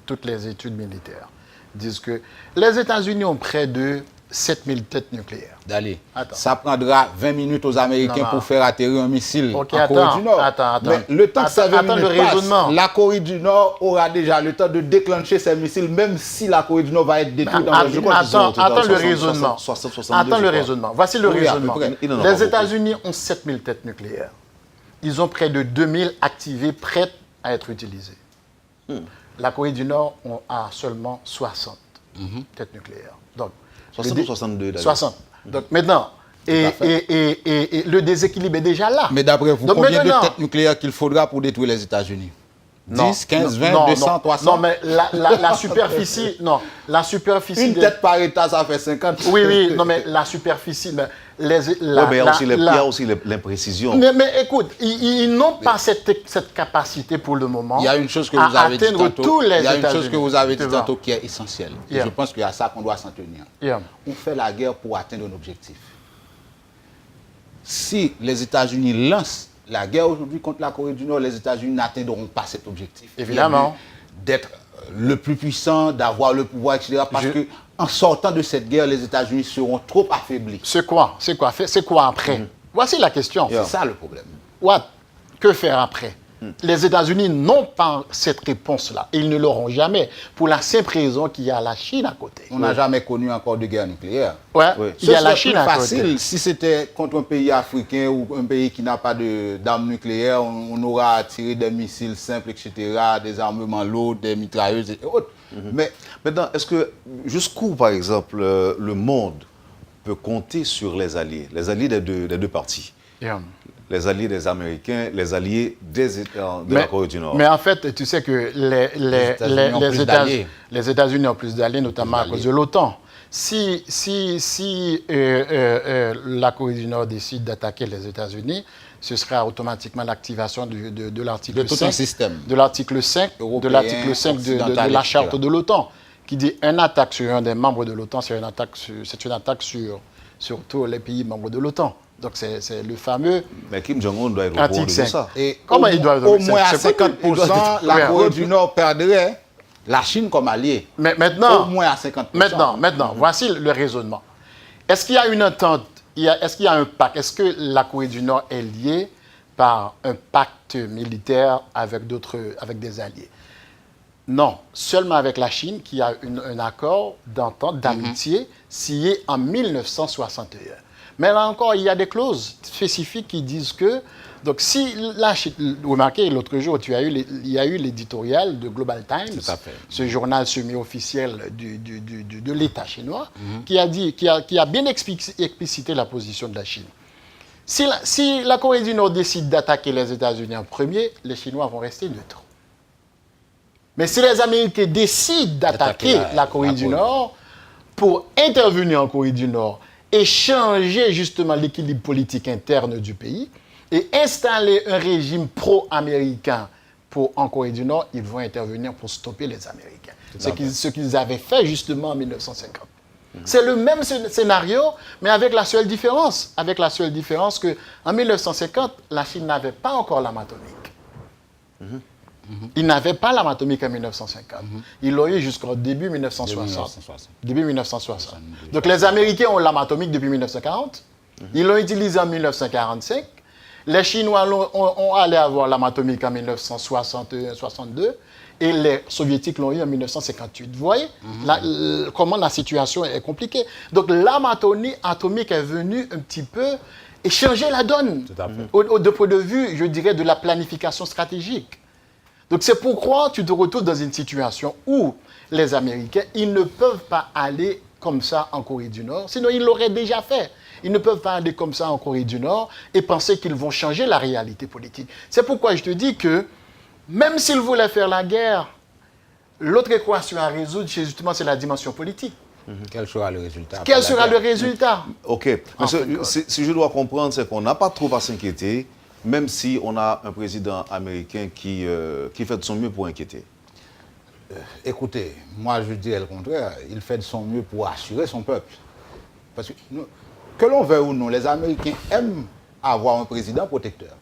toutes les études militaires disent que les États-Unis ont près de 7000 têtes nucléaires. Dali, ça prendra 20 minutes aux Américains pour faire atterrir un missile en Corée du Nord. Mais le temps que ça 20 minutes passe, la Corée du Nord aura déjà le temps de déclencher ces missiles, même si la Corée du Nord va être détruite dans le jour. Attends le raisonnement. Attends le raisonnement. Voici le raisonnement. Les États-Unis ont 7000 têtes nucléaires. Ils ont près de 2000 activées, prêtes à être utilisées. La Corée du Nord a seulement 60 têtes nucléaires. Donc, 60 ou 62 d'ailleurs. 60. Donc maintenant, et le déséquilibre est déjà là. Mais d'après vous, combien de têtes nucléaires qu'il faudra pour détruire les États-Unis? 10, 15, 20, 200, 300? Non, mais la superficie... Non, la superficie... Une tête par État, ça fait 50. Oui, non, mais la superficie... Mais il y a aussi l'imprécision. Mais écoute, ils n'ont pas cette capacité pour le moment. Il y a une chose que vous avez dit tantôt. Il y a une chose que vous avez dit tantôt qui est essentielle. Et je pense qu'il y a ça qu'on doit s'en tenir. On fait la guerre pour atteindre un objectif. Si les États-Unis lancent la guerre aujourd'hui contre la Corée du Nord, les États-Unis n'atteindront pas cet objectif. Évidemment. D'être le plus puissant, d'avoir le pouvoir, etc. Parce qu'en sortant de cette guerre, les États-Unis seront trop affaiblis. C'est quoi après? Voici la question. C'est ça le problème. Que faire après? Les États-Unis n'ont pas cette réponse-là. Ils ne l'auront jamais. Pour la simple raison qu'il y a la Chine à côté. On n'a jamais connu encore de guerre nucléaire. Il y a la Chine à côté. Facile si c'était contre un pays africain ou un pays qui n'a pas d'armes nucléaires, on aura tiré des missiles simples, etc., des armements lourds, des mitrailleuses et autres. Mais maintenant, est-ce que jusqu'où, par exemple, le monde peut compter sur les alliés des deux parties? les alliés des Américains, les alliés de la Corée du Nord. Mais en fait, tu sais que les États-Unis ont plus d'alliés, notamment à cause de l'OTAN. Si la Corée du Nord décide d'attaquer les États-Unis, ce sera automatiquement l'activation de l'article 5, de l'article 5 de la charte de l'OTAN, qui dit une attaque sur un des membres de l'OTAN, c'est une attaque sur tous les pays membres de l'OTAN. Donc c'est le fameux. Mais Kim Jong-un doit être au courant de ça. Et comment il doit au moins à 50%, la Corée du Nord perdrait la Chine comme allié. Mais maintenant, au moins à 50%. Maintenant, voici le raisonnement. Est-ce qu'il y a une entente? Est-ce qu'il y a un pacte? Est-ce que la Corée du Nord est liée par un pacte militaire avec des alliés? Non, seulement avec la Chine qui a un accord d'entente, d'amitié signé en 1961. Mais là encore, il y a des clauses spécifiques qui disent que, donc si la Chine, remarquez, l'autre jour, il y a eu l'éditorial de Global Times, ce journal semi-officiel de l'État chinois, qui a bien explicité la position de la Chine. Si la Corée du Nord décide d'attaquer les États-Unis en premier, les Chinois vont rester neutres. Mais si les Américains décident d'attaquer la Corée du Nord pour intervenir en Corée du Nord et changer justement l'équilibre politique interne du pays et installer un régime pro-américain en Corée du Nord, ils vont intervenir pour stopper les Américains. Ce qu'ils avaient fait justement en 1950. C'est le même scénario, mais avec la seule différence. Avec la seule différence qu'en 1950, la Chine n'avait pas encore l'arme atomique. Ils n'avaient pas l'arme atomique en 1950. Ils l'ont eu jusqu'au début 1960. Début 1960. Donc les Américains ont l'arme atomique depuis 1940. Ils l'ont utilisée en 1945. Les Chinois ont allé avoir l'arme atomique en 1961-62. Et les Soviétiques l'ont eu en 1958. Vous voyez comment la situation est compliquée. Donc l'arme atomique est venue un petit peu et changer la donne. De point de vue, je dirais, de la planification stratégique. Donc c'est pourquoi tu te retrouves dans une situation où les Américains, ils ne peuvent pas aller comme ça en Corée du Nord, sinon ils l'auraient déjà fait. Ils ne peuvent pas aller comme ça en Corée du Nord et penser qu'ils vont changer la réalité politique. C'est pourquoi je te dis que même s'ils voulaient faire la guerre, l'autre équation à résoudre, justement, c'est la dimension politique. Quel sera le résultat? Quel sera le résultat? OK. Si je dois comprendre, c'est qu'on n'a pas trop à s'inquiéter, même si on a un président américain qui fait de son mieux pour inquiéter. Écoutez, moi je dirais le contraire. Il fait de son mieux pour assurer son peuple. Parce que l'on veuille ou non, les Américains aiment avoir un président protecteur.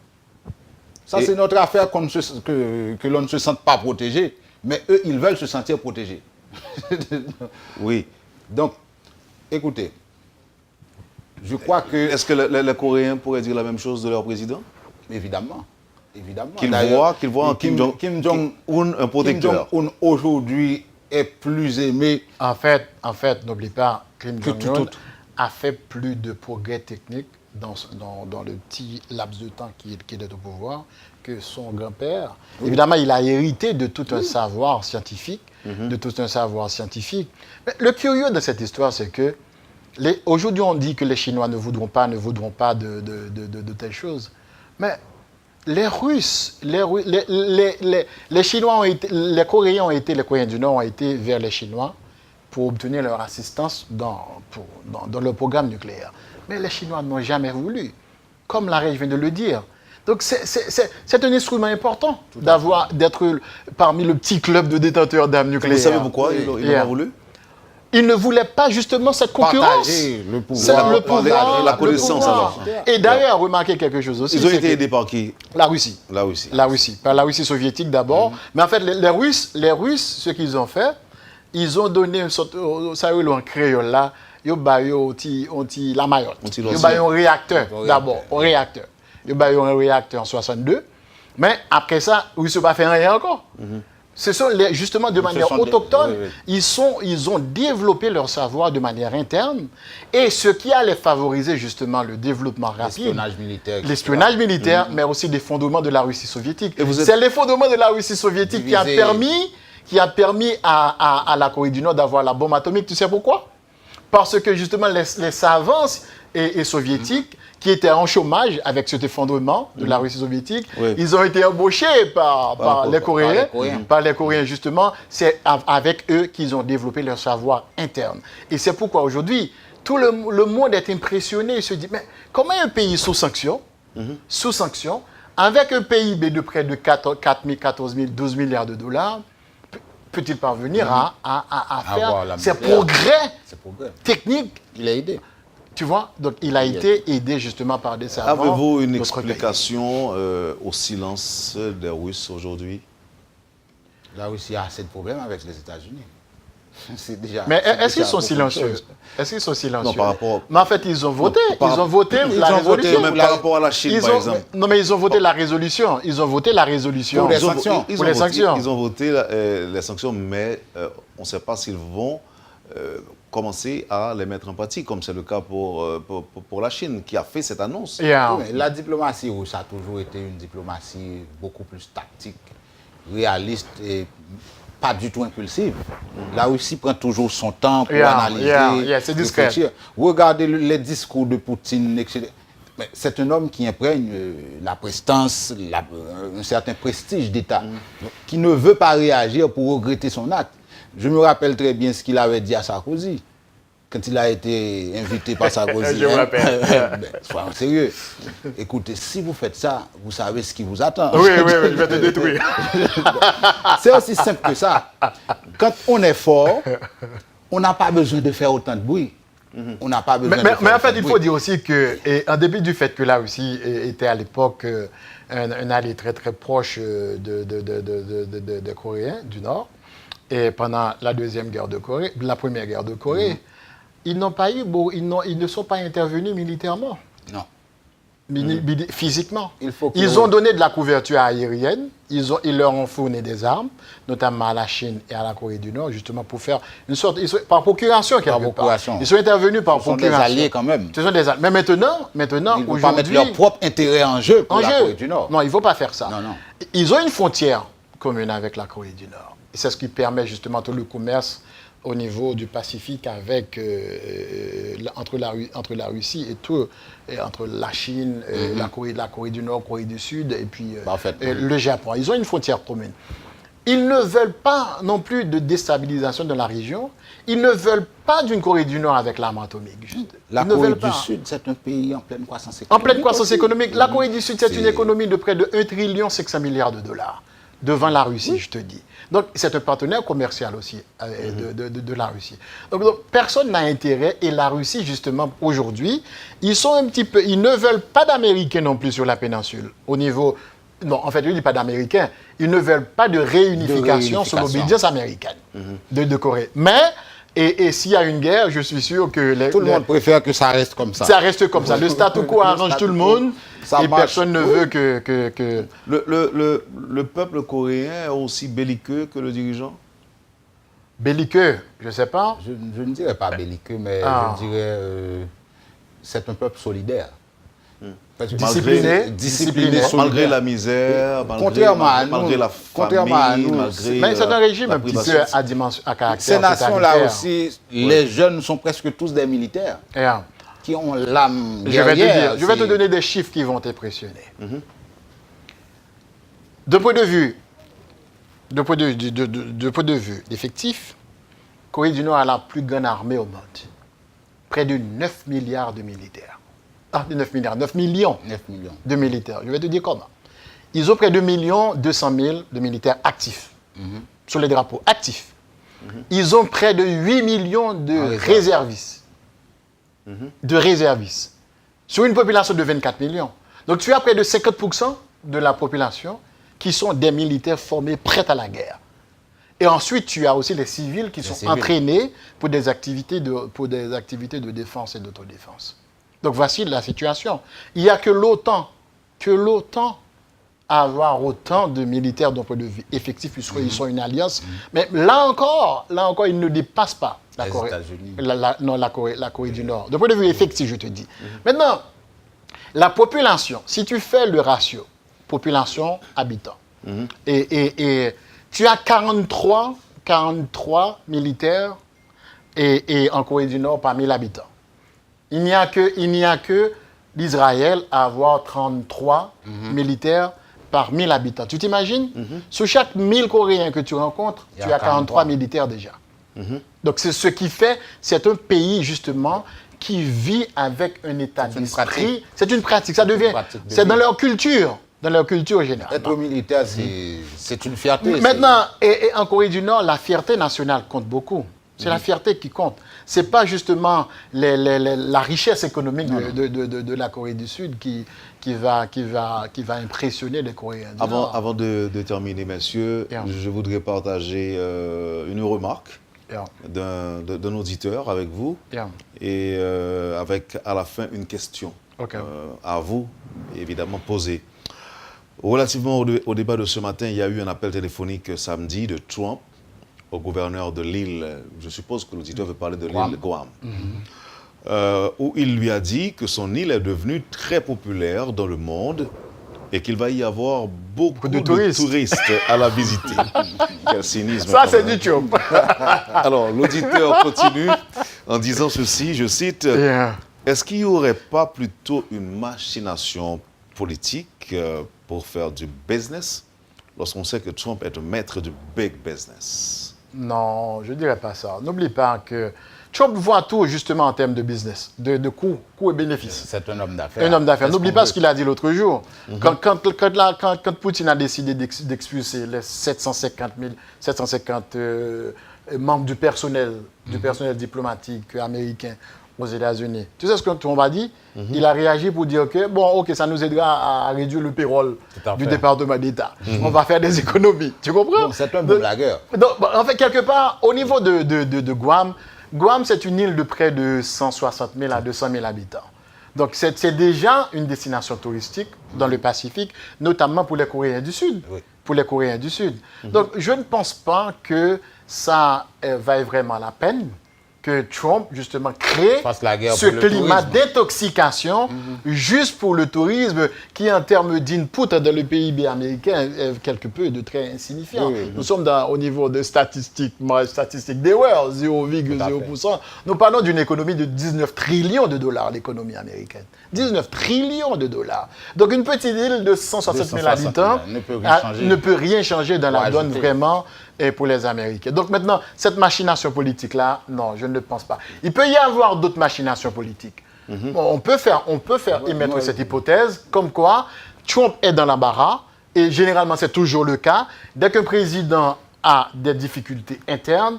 Ça, c'est notre affaire que l'on ne se sente pas protégé, mais eux, ils veulent se sentir protégés. Oui. Donc, écoutez, je crois que... Est-ce que les Coréens pourraient dire la même chose de leur président? Évidemment. Qu'ils voient en Kim Jong-un un protecteur. Kim Jong-un aujourd'hui est plus aimé. En fait, n'oublie pas, Kim Jong-un a fait plus de progrès techniques dans le petit laps de temps qu'il est au pouvoir que son grand-père. Oui. Évidemment, il a hérité de tout un savoir scientifique, Mais le curieux de cette histoire, c'est que aujourd'hui, on dit que les Chinois ne voudront pas de telles choses. Mais les Russes, les Chinois ont été, les Coréens du Nord ont été vers les Chinois pour obtenir leur assistance dans leur programme nucléaire. Mais les Chinois n'ont jamais voulu, comme Larry vient de le dire. Donc c'est un instrument important d'être parmi le petit club de détenteurs d'armes nucléaires. Vous savez pourquoi ils n'ont pas voulu? Ils ne voulaient pas justement cette concurrence. Le pouvoir, la connaissance. Et d'ailleurs, remarquez quelque chose aussi. Ils ont été aidés par qui? La Russie. Par la Russie soviétique d'abord. Mais en fait, les Russes, ce qu'ils ont fait, ils ont donné une sorte, ça y est, en créole là, ils ont la maillotte. Ils ont un réacteur d'abord, un réacteur. Ils ont un réacteur en 62. Mais après ça, ils ne se sont pas fait rien encore. Ce sont justement de manière autochtone, ils ont développé leur savoir de manière interne, et ce qui allait favoriser justement le développement rapide, l'espionnage militaire, mais aussi les fondements de la Russie soviétique. C'est les fondements de la Russie soviétique qui a permis à la Corée du Nord d'avoir la bombe atomique. Tu sais pourquoi? Parce que justement les savants et soviétiques qui étaient en chômage avec cet effondrement de la Russie soviétique. Oui. Ils ont été embauchés par les Coréens. Par les Coréens, justement. C'est avec eux qu'ils ont développé leur savoir interne. Et c'est pourquoi aujourd'hui, tout le monde est impressionné. Il se dit, mais comment un pays sous sanction, avec un PIB de près de 14 000, 12 milliards de dollars, peut-il parvenir à faire ces progrès techniques? Il a aidé. Tu vois, donc il a été aidé justement par des savants. Avez-vous une explication au silence des Russes aujourd'hui? La Russie a assez de problèmes avec les États-Unis. Mais est-ce qu'ils sont silencieux? Est-ce qu'ils sont silencieux? Non, par rapport... Mais en fait, ils ont voté. Ils ont voté la résolution. Même par rapport à la Chine, par exemple. Non, mais ils ont voté la résolution. Ils ont voté la résolution. Pour les sanctions. Pour les sanctions. Ils ont voté les sanctions, mais on ne sait pas s'ils vont commencer à les mettre en pratique, comme c'est le cas pour la Chine, qui a fait cette annonce. Yeah. Oui, la diplomatie russe a toujours été une diplomatie beaucoup plus tactique, réaliste et pas du tout impulsive. La Russie prend toujours son temps pour analyser. C'est discret. Regardez les discours de Poutine, etc. Mais c'est un homme qui imprègne la prestance, un certain prestige d'État, qui ne veut pas réagir pour regretter son acte. Je me rappelle très bien ce qu'il avait dit à Sarkozy, quand il a été invité par Sarkozy. Je me rappelle. Soyons sérieux. Écoutez, si vous faites ça, vous savez ce qui vous attend. Oui, je vais te détruire. C'est aussi simple que ça. Quand on est fort, on n'a pas besoin de faire autant de bruit. On n'a pas besoin mais en fait, il faut dire aussi que, en dépit du fait que la Russie était à l'époque un allié très très proche des Coréens du Nord, et pendant la première guerre de Corée, ils ne sont pas intervenus militairement. Non. Physiquement. Ils ont donné de la couverture aérienne, ils leur ont fourni des armes, notamment à la Chine et à la Corée du Nord, justement pour faire une sorte, par procuration quelque part. Ils sont intervenus par procuration. Ce sont des alliés quand même. Ce sont des alliés. Mais maintenant ils ne vont pas mettre leur propre intérêt en jeu pour la Corée du Nord. Non, il ne faut pas faire ça. Non. Ils ont une frontière commune avec la Corée du Nord. Et c'est ce qui permet justement tout le commerce au niveau du Pacifique avec, entre la Russie et entre la Chine, la Corée du Nord, Corée du Sud et puis le Japon. Ils ont une frontière commune. Ils ne veulent pas non plus de déstabilisation de la région. Ils ne veulent pas d'une Corée du Nord avec l'arme atomique. La Corée du Sud, c'est un pays en pleine croissance économique. En pleine croissance économique. La Corée du Sud, c'est une économie de près de 1,5 trillion de dollars devant la Russie, je te dis. Donc, c'est un partenaire commercial aussi de la Russie. Donc, personne n'a intérêt. Et la Russie, justement, aujourd'hui, ils ne veulent pas d'Américains non plus sur la péninsule. Au niveau... Non, en fait, je ne dis pas d'Américains. Ils ne veulent pas de réunification sous l'obédience américaine de Corée. Mais... Et s'il y a une guerre, je suis sûr que... Tout le monde préfère que ça reste comme ça. Ça reste comme ça. Le statu quo arrange tout le monde. Et personne ne veut que... Le peuple coréen est aussi belliqueux que le dirigeant? Belliqueux, je ne sais pas. Je ne dirais pas belliqueux, mais je dirais... c'est un peuple solidaire. Discipliné, malgré la misère, malgré la famille, mais c'est un régime un petit peu à caractère. Ces nations-là aussi, les jeunes sont presque tous des militaires qui ont l'âme guerrière. Je vais te donner des chiffres qui vont t'impressionner. De point de vue d'effectifs, Corée du Nord a la plus grande armée au monde. Près de 9 milliards de militaires. 9 millions de militaires. Je vais te dire comment. Ils ont près de 1,2 million de militaires actifs, sur les drapeaux, actifs. Ils ont près de 8 millions de réservistes. Sur une population de 24 millions. Donc tu as près de 50% de la population qui sont des militaires formés, prêts à la guerre. Et ensuite, tu as aussi les civils qui sont entraînés pour des activités de défense et d'autodéfense. Donc voici la situation. Il n'y a que l'OTAN à avoir autant de militaires d'un point de vue effectif, ils sont une alliance. Mais là encore, ils ne dépassent pas la Corée du Nord. D'un point de vue effectif, je te dis. Maintenant, la population, si tu fais le ratio population-habitant, et tu as 43 militaires et en Corée du Nord par 1000 habitants. Il n'y a que l'Israël à avoir 33 militaires par 1000 habitants. Tu t'imagines? Sur chaque 1000 Coréens que tu rencontres, tu as 43 militaires déjà. Donc c'est ce qui fait, c'est un pays justement qui vit avec un état d'esprit. C'est une pratique, ça devient, c'est dans leur culture générale. Être militaire, c'est une fierté. Maintenant, et en Corée du Nord, la fierté nationale compte beaucoup. C'est la fierté qui compte. Ce n'est pas justement la richesse économique de la Corée du Sud qui va impressionner les Coréens du Nord. Avant de terminer, messieurs, je voudrais partager une remarque d'un auditeur avec vous et avec à la fin une question à vous, évidemment posée. Relativement au débat de ce matin, il y a eu un appel téléphonique samedi de Trump au gouverneur de l'île, je suppose que l'auditeur veut parler de l'île Guam, où il lui a dit que son île est devenue très populaire dans le monde et qu'il va y avoir beaucoup de touristes à la visiter. Quel cynisme. Ça, c'est du Trump. Alors, l'auditeur continue en disant ceci, je cite, est-ce qu'il n'y aurait pas plutôt une machination politique pour faire du business lorsqu'on sait que Trump est un maître du big business? Non, je ne dirais pas ça. N'oublie pas que Trump voit tout justement en termes de business, de coûts et bénéfices. C'est un homme d'affaires. Un homme d'affaires. N'oublie pas ce qu'il a dit l'autre jour. Quand Poutine a décidé d'expulser les 750 membres du personnel diplomatique américain aux États-Unis. Tu sais ce que Trump a dit? Il a réagi pour dire que, ça nous aidera à réduire le payroll du département d'État. On va faire des économies. Tu comprends? C'est un bon blagueur. En fait, quelque part, au niveau de Guam, Guam, c'est une île de près de 160 000 à 200 000 habitants. Donc, c'est déjà une destination touristique dans le Pacifique, notamment pour les Coréens du Sud. Oui. Pour les Coréens du Sud. Donc, je ne pense pas que ça vaille vraiment la peine que Trump, justement, crée ce climat d'intoxication juste pour le tourisme qui, en termes d'input dans le PIB américain, est quelque peu de très insignifiant. Nous sommes au niveau de statistiques des World, 0,0%. Nous parlons d'une économie de 19 trillions de dollars, l'économie américaine. 19 trillions de dollars. Donc, une petite île de 160 000 habitants ne peut rien changer dans la donne vraiment pour les Américains. Donc maintenant, cette machination politique-là, non, je ne le pense pas. Il peut y avoir d'autres machinations politiques. On peut faire émettre cette hypothèse, comme quoi Trump est dans l'embarras, et généralement c'est toujours le cas. Dès qu'un président a des difficultés internes,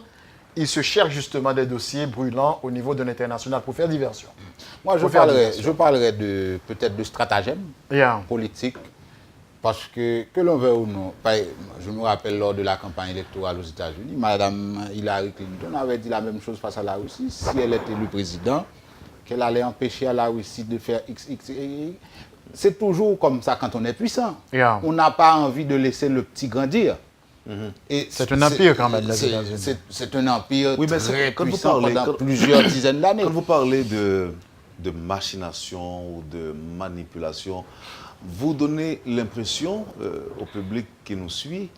il se cherche justement des dossiers brûlants au niveau de l'international pour faire diversion. Moi, je parlerai peut-être de stratagème politique. Parce que l'on veut ou non, je me rappelle lors de la campagne électorale aux États-Unis, Mme Hillary Clinton avait dit la même chose face à la Russie. Si elle était le président, qu'elle allait empêcher à la Russie de faire XX. C'est toujours comme ça quand on est puissant. On n'a pas envie de laisser le petit grandir. C'est un empire quand même, les États-Unis. C'est un empire très puissant pendant plusieurs dizaines d'années. Quand vous parlez de machination ou de manipulation, vous donnez l'impression au public qui nous suit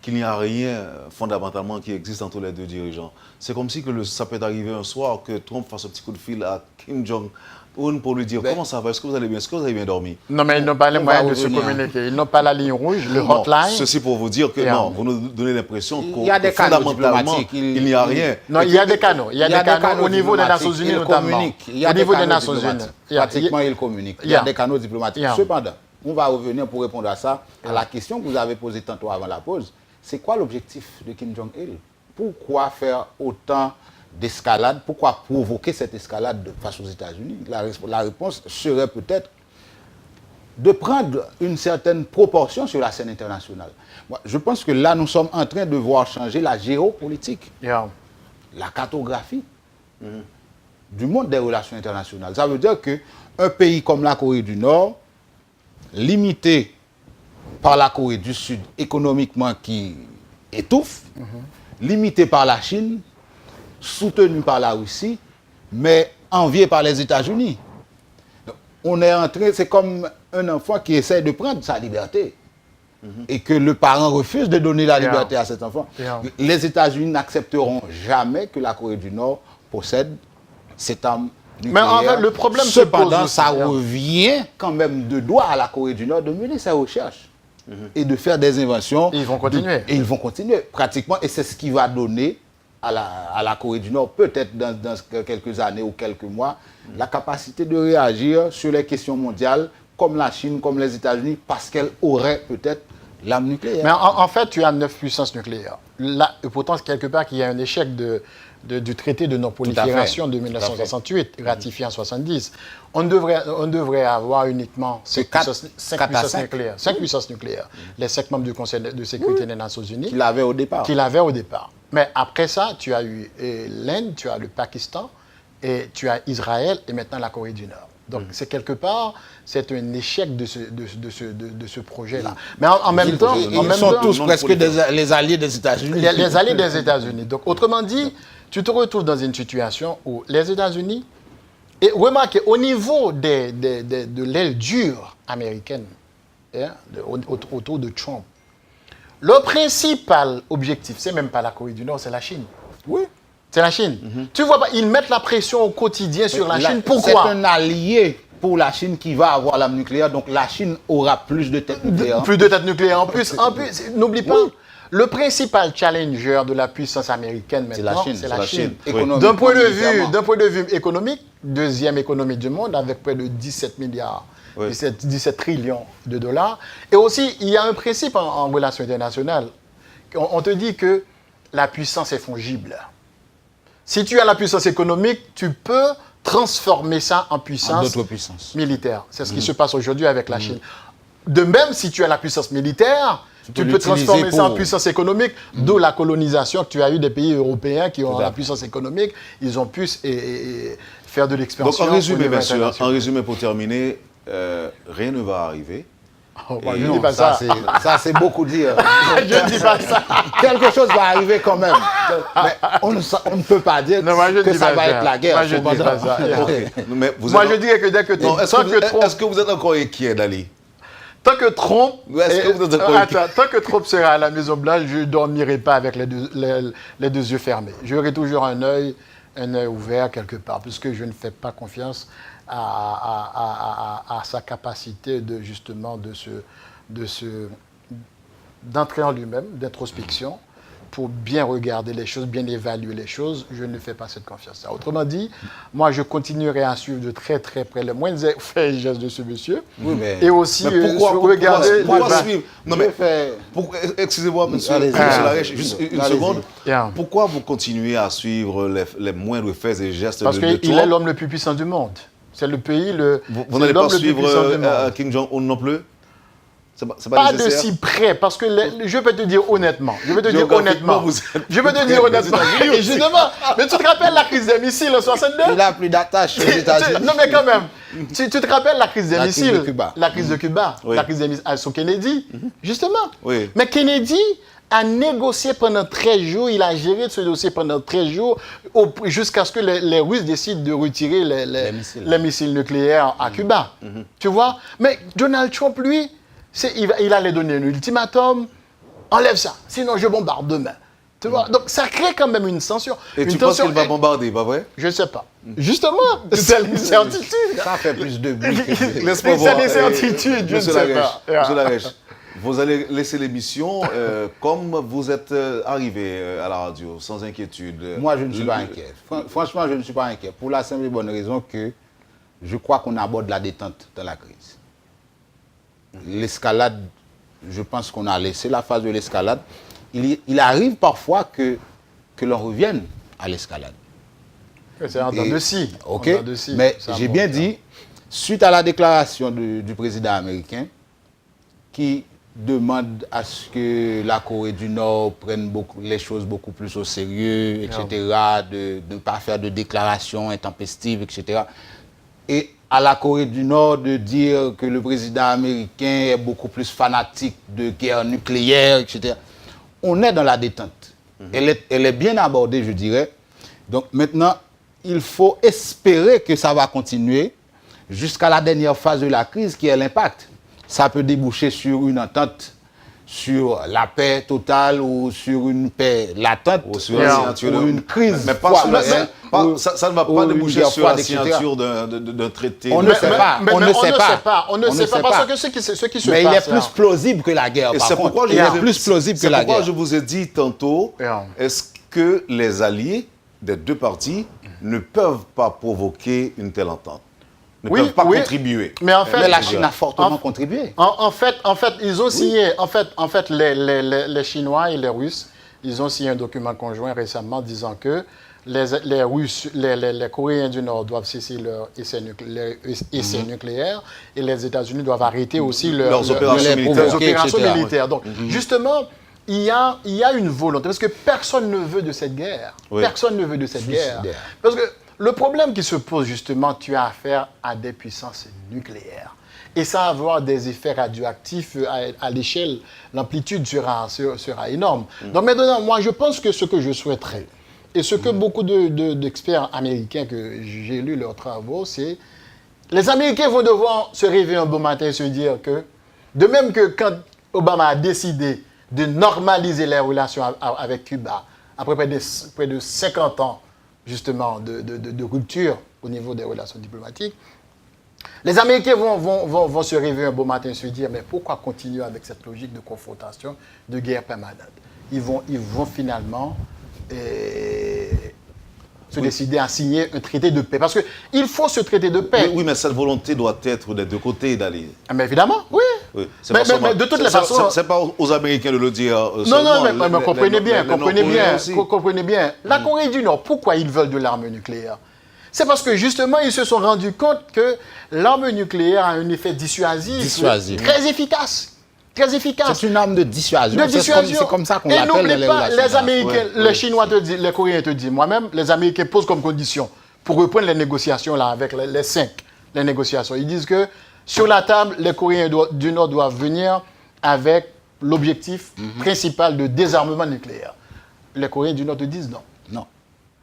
qu'il n'y a rien fondamentalement qui existe entre les deux dirigeants. C'est comme si ça peut arriver un soir que Trump fasse un petit coup de fil à Kim Jong-un pour lui dire comment ça va, est-ce que vous allez bien, est-ce que vous avez bien dormi? Non, mais ils n'ont pas les moyens de se communiquer. Ils n'ont pas la ligne rouge, le hotline. Ceci pour vous dire que non, vous nous donnez l'impression que fondamentalement, il n'y a rien. Non, il y a des canaux. Il y a des canaux au niveau des Nations Unies notamment. Au niveau des Nations Unies. Pratiquement, ils communiquent. Il y a des canaux diplomatiques. Cependant, on va revenir pour répondre à ça, à la question que vous avez posée tantôt avant la pause. C'est quoi l'objectif de Kim Jong-il? Pourquoi faire autant d'escalade? Pourquoi provoquer cette escalade face aux États-Unis? La réponse serait peut-être de prendre une certaine proportion sur la scène internationale. Moi, je pense que là, nous sommes en train de voir changer la géopolitique, la cartographie du monde des relations internationales. Ça veut dire qu'un pays comme la Corée du Nord, limité par la Corée du Sud économiquement qui étouffe, limité par la Chine, soutenu par la Russie, mais envié par les États-Unis. On est entré, c'est comme un enfant qui essaie de prendre sa liberté et que le parent refuse de donner la liberté à cet enfant. Les États-Unis n'accepteront jamais que la Corée du Nord possède cette arme Mais en fait, le problème se pose cependant, aussi, ça hein. revient quand même de droit à la Corée du Nord de mener ses recherches et de faire des inventions. Et ils vont continuer. Et ils vont continuer, pratiquement. Et c'est ce qui va donner à la Corée du Nord, peut-être dans quelques années ou quelques mois, la capacité de réagir sur les questions mondiales, comme la Chine, comme les États-Unis, parce qu'elle aurait peut-être l'arme nucléaire. Mais en fait, tu as 9 puissances nucléaires. Là, pourtant, quelque part, qu'il y a un échec du traité de non-prolifération de 1968, ratifié en 1970. On devrait avoir uniquement 5 puissances nucléaires. 5 puissances nucléaires. Les 5 membres du Conseil de sécurité des Nations Unies. Qu'il avait au départ. Mais après ça, tu as eu l'Inde, tu as le Pakistan, et tu as Israël, et maintenant la Corée du Nord. Donc, c'est quelque part, c'est un échec de ce projet-là. Mais en même temps... Ils sont tous presque les alliés des États-Unis. Les alliés des États-Unis. Donc, autrement dit, tu te retrouves dans une situation où les États-Unis... Et remarquez, au niveau de l'aile dure américaine, hein, autour de Trump, le principal objectif, c'est même pas la Corée du Nord, c'est la Chine. Oui. C'est la Chine. Tu vois pas, ils mettent la pression au quotidien sur la Chine. Pourquoi? C'est un allié pour la Chine qui va avoir l'arme nucléaire, donc la Chine aura plus de têtes nucléaires. Plus de têtes nucléaires en plus. N'oublie pas, le principal challenger de la puissance américaine maintenant, c'est la Chine. Oui. D'un point de vue économique, deuxième économie du monde avec près de 17 milliards. Oui. 17 trillions de dollars. Et aussi, il y a un principe en relations internationales. On te dit que la puissance est fongible. Si tu as la puissance économique, tu peux transformer ça en puissance militaire. C'est ce qui se passe aujourd'hui avec la Chine. De même, si tu as la puissance militaire, tu peux transformer ça en puissance économique, d'où la colonisation que tu as eu des pays européens qui ont la puissance économique. Ils ont pu faire de l'expansion. Donc, en résumé, pour terminer, rien ne va arriver. Oh, moi, je ne dis pas ça. Ça, c'est beaucoup dire. Je ne dis pas ça. Quelque chose va arriver quand même. Mais on ne peut pas dire que ça va être la guerre. Moi, je ne dis pas ça. Mais je dirais que dès que Trump... Est-ce que vous êtes encore inquiet, Dali? Tant que Trump... Tant que Trump sera à la Maison-Blanche, je ne dormirai pas avec les deux yeux fermés. J'aurai toujours un œil ouvert quelque part, puisque je ne fais pas confiance à sa capacité d'entrer en lui-même, d'introspection, pour bien regarder les choses, bien évaluer les choses. Je ne fais pas cette confiance-là. Autrement dit, moi, je continuerai à suivre de très très près les moindres faits et gestes de ce monsieur. Oui, mais... Et aussi regarder... Pourquoi suivre? Non, mais... Excusez-moi, monsieur Larèche, juste une seconde. Pourquoi vous continuez à suivre les moindres faits et gestes de Trump? Parce qu'il est l'homme le plus puissant du monde. C'est le pays Vous n'allez pas suivre Kim Jong-un non plus? Pas de si près, parce que je peux te dire honnêtement, et justement, mais tu te rappelles la crise des missiles en 62? Il a plus d'attache aux États-Unis. Non mais quand même, tu te rappelles la crise des missiles? La crise de Cuba, Oui. la crise des missiles sous Kennedy, justement. Oui. Mais Kennedy a négocié pendant 13 jours, il a géré ce dossier pendant 13 jours, jusqu'à ce que les Russes décident de retirer les missiles nucléaires à Cuba. Tu vois? Mais Donald Trump, lui, il allait donner un ultimatum, enlève ça, sinon je bombarde demain. Tu vois? Donc ça crée quand même une tension. Et tu penses qu'il va bombarder, pas vrai? Je ne sais pas. Justement, c'est l'incertitude. Ça fait plus de bruit. Laisse-moi voir. C'est l'incertitude, je ne sais pas. Monsieur Larèche, vous allez laisser l'émission comme vous êtes arrivé à la radio, sans inquiétude. Moi, je ne suis pas inquiet. Franchement, je ne suis pas inquiet. Pour la simple et bonne raison que je crois qu'on aborde la détente dans la crise. L'escalade, je pense qu'on a laissé la phase de l'escalade. Il arrive parfois que l'on revienne à l'escalade. C'est en temps de scie. OK, mais j'ai bien dit, suite à la déclaration du président américain, qui demande à ce que la Corée du Nord prenne les choses beaucoup plus au sérieux, etc., de ne pas faire de déclarations intempestives, etc., et à la Corée du Nord de dire que le président américain est beaucoup plus fanatique de guerre nucléaire, etc. On est dans la détente. Elle est bien abordée, je dirais. Donc maintenant, il faut espérer que ça va continuer jusqu'à la dernière phase de la crise qui est l'impact. Ça peut déboucher sur une entente sur la paix totale ou sur une paix latente ou sur la signature ou une crise. Mais pas sur ça ne va pas déboucher sur la signature d'un traité. On ne sait pas. On ne sait pas parce que ce qui se passe. Mais il est plus plausible que la guerre. C'est pourquoi je vous ai dit tantôt, est-ce que les alliés des deux parties ne peuvent pas provoquer une telle entente? Ne peuvent pas contribuer. Mais en fait, la Chine a fortement contribué. En fait, ils ont signé. En fait, les Chinois et les Russes, ils ont signé un document conjoint récemment disant que les Coréens du Nord doivent cesser leur essai nucléaire et les États-Unis doivent arrêter aussi leurs opérations militaires. Donc, justement, il y a une volonté, parce que personne ne veut de cette guerre. Oui. Personne ne veut de cette guerre. Parce que le problème qui se pose, justement, tu as affaire à des puissances nucléaires. Et ça va avoir des effets radioactifs à l'échelle, l'amplitude sera énorme. Donc maintenant, moi, je pense que ce que je souhaiterais, et ce que beaucoup d'experts américains, que j'ai lu leurs travaux, c'est les Américains vont devoir se réveiller un beau matin et se dire que, de même que quand Obama a décidé de normaliser les relations avec Cuba, après près de 50 ans, justement, de rupture au niveau des relations diplomatiques, les Américains vont se réveiller un beau matin et se dire, mais pourquoi continuer avec cette logique de confrontation, de guerre permanente? Ils vont finalement se décider à signer un traité de paix. Parce qu'il faut ce traité de paix. Oui, mais cette volonté doit être des deux côtés d'aller. Mais évidemment, oui. Mais de toutes les façons... Ce n'est pas aux Américains de le dire Non, mais comprenez bien. La Corée du Nord, pourquoi ils veulent de l'arme nucléaire? C'est parce que justement, ils se sont rendus compte que l'arme nucléaire a un effet dissuasif. Très efficace. C'est une arme de dissuasion. C'est comme ça qu'on l'appelle dans les relations. Les Américains, les Chinois te disent, les Coréens te disent, moi-même, les Américains posent comme condition pour reprendre les négociations là avec les 5, les négociations. Ils disent que sur la table, les Coréens du Nord doivent venir avec l'objectif principal de désarmement nucléaire. Les Coréens du Nord te disent non.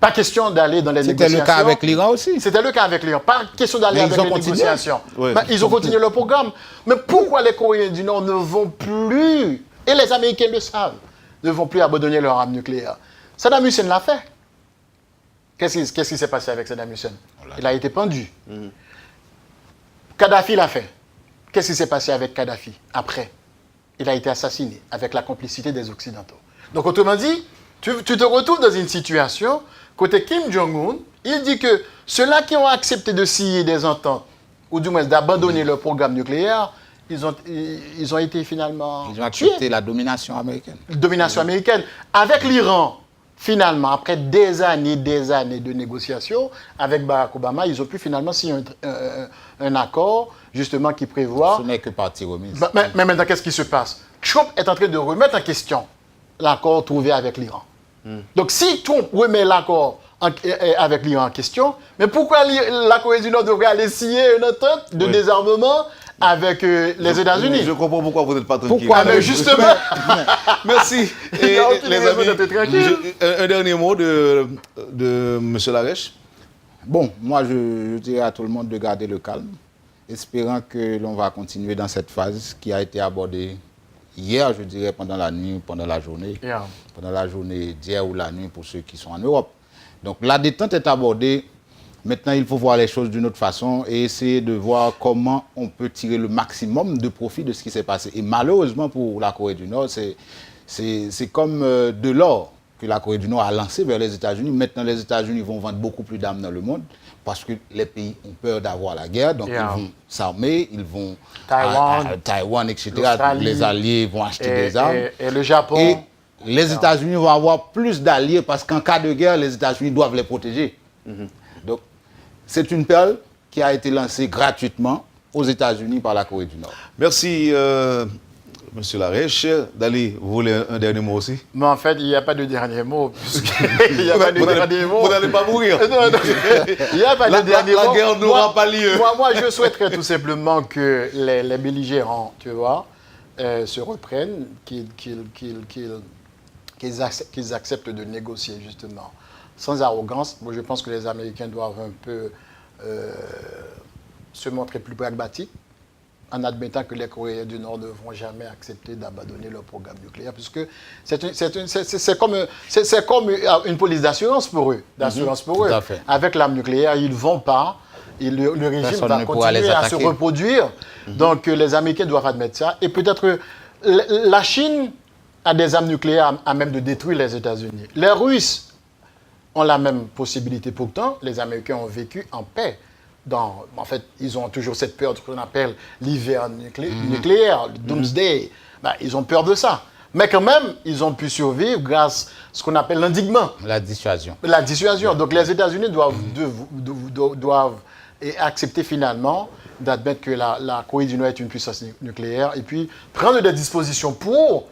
Pas question d'aller dans les négociations. C'était le cas avec l'Iran aussi. C'était le cas avec l'Iran. Pas question d'aller avec les négociations. Ils ont continué leur programme. Mais pourquoi les Coréens du Nord ne vont plus, et les Américains le savent, ne vont plus abandonner leur arme nucléaire? Saddam Hussein l'a fait. Qu'est-ce qui s'est passé avec Saddam Hussein? Il a été pendu. Kadhafi l'a fait. Qu'est-ce qui s'est passé avec Kadhafi après? Il a été assassiné avec la complicité des Occidentaux. Donc autrement dit, tu te retrouves dans une situation, côté Kim Jong-un, il dit que ceux-là qui ont accepté de signer des ententes, ou du moins d'abandonner leur programme nucléaire, ils ont été finalement Ils ont accepté la domination américaine. Domination américaine. Avec l'Iran, finalement, après des années de négociations, avec Barack Obama, ils ont pu finalement signer un accord, justement, qui prévoit... Ce n'est que partie remise. Mais maintenant, qu'est-ce qui se passe? Trump est en train de remettre en question l'accord trouvé avec l'Iran. Donc, si Trump remet l'accord avec l'Iran en question, mais pourquoi la Corée du Nord devrait aller signer une entente de désarmement avec les États-Unis? Je comprends pourquoi vous n'êtes pas tranquille. Pourquoi? Mais justement. Merci. Et les amis, un dernier mot de M. Larèche. Bon, moi, je dirais à tout le monde de garder le calme, espérant que l'on va continuer dans cette phase qui a été abordée hier, je dirais, pendant la nuit, pendant la journée. Pendant la journée d'hier ou la nuit pour ceux qui sont en Europe. Donc, la détente est abordée. Maintenant, il faut voir les choses d'une autre façon et essayer de voir comment on peut tirer le maximum de profit de ce qui s'est passé. Et malheureusement, pour la Corée du Nord, c'est comme de l'or que la Corée du Nord a lancé vers les États-Unis. Maintenant, les États-Unis vont vendre beaucoup plus d'armes dans le monde parce que les pays ont peur d'avoir la guerre. Donc, ils vont s'armer, ils vont... Taïwan, etc. Les alliés vont acheter des armes. Et le Japon. Et les États-Unis vont avoir plus d'alliés parce qu'en cas de guerre, les États-Unis doivent les protéger. Donc, c'est une perle qui a été lancée gratuitement aux États-Unis par la Corée du Nord. Merci, Monsieur Larèche. Dali, vous voulez un dernier mot aussi? Mais en fait, il n'y a pas de dernier mot. Il n'y a pas de dernier mot. Vous n'allez pas mourir. Non. Il n'y a pas de dernier mot. La guerre n'aura pas lieu. Moi, je souhaiterais tout simplement que les belligérants, tu vois, se reprennent, qu'ils acceptent de négocier, justement, sans arrogance. Moi, je pense que les Américains doivent un peu se montrer plus pragmatiques en admettant que les Coréens du Nord ne vont jamais accepter d'abandonner leur programme nucléaire, puisque c'est comme une police d'assurance pour eux. Tout à fait. Avec l'arme nucléaire, ils ne vont pas, et le régime Personne va ne pourra les continuer à se attaquer. reproduire. Donc les Américains doivent admettre ça. Et peut-être la Chine a des armes nucléaires à même de détruire les États-Unis. Les Russes ont la même possibilité. Pourtant, les Américains ont vécu en paix. En fait, ils ont toujours cette peur de ce qu'on appelle l'hiver nucléaire, le doomsday. Ils ont peur de ça. Mais quand même, ils ont pu survivre grâce à ce qu'on appelle l'endiguement. La dissuasion. La dissuasion. Donc les États-Unis doivent accepter finalement d'admettre que la Corée du Nord est une puissance nucléaire et puis prendre des dispositions pour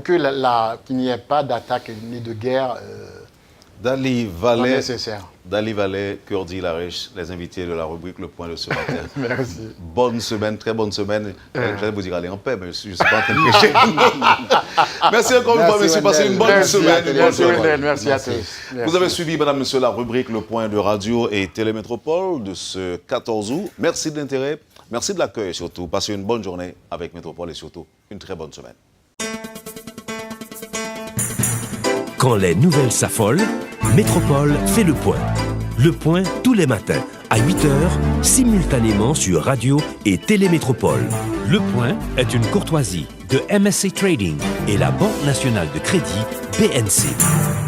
qu'il n'y ait pas d'attaque ni de guerre Dali non Vallet, nécessaire. Dali Vallet, Kurdi Larèche, les invités de la rubrique Le Point de ce matin. Merci. Bonne semaine, très bonne semaine. J'allais vous dire aller en paix, mais je ne suis pas en train de prêcher. Merci encore une fois, messieurs. Passez une bonne semaine. Merci Wendell, merci à tous. Vous avez suivi, madame, monsieur, la rubrique Le Point de Radio et Télémétropole de ce 14 août. Merci de l'intérêt, merci de l'accueil surtout. Passez une bonne journée avec Métropole et surtout une très bonne semaine. Quand les nouvelles s'affolent, Métropole fait le point. Le point tous les matins à 8h, simultanément sur Radio et Télémétropole. Le point est une courtoisie de MSC Trading et la Banque nationale de crédit BNC.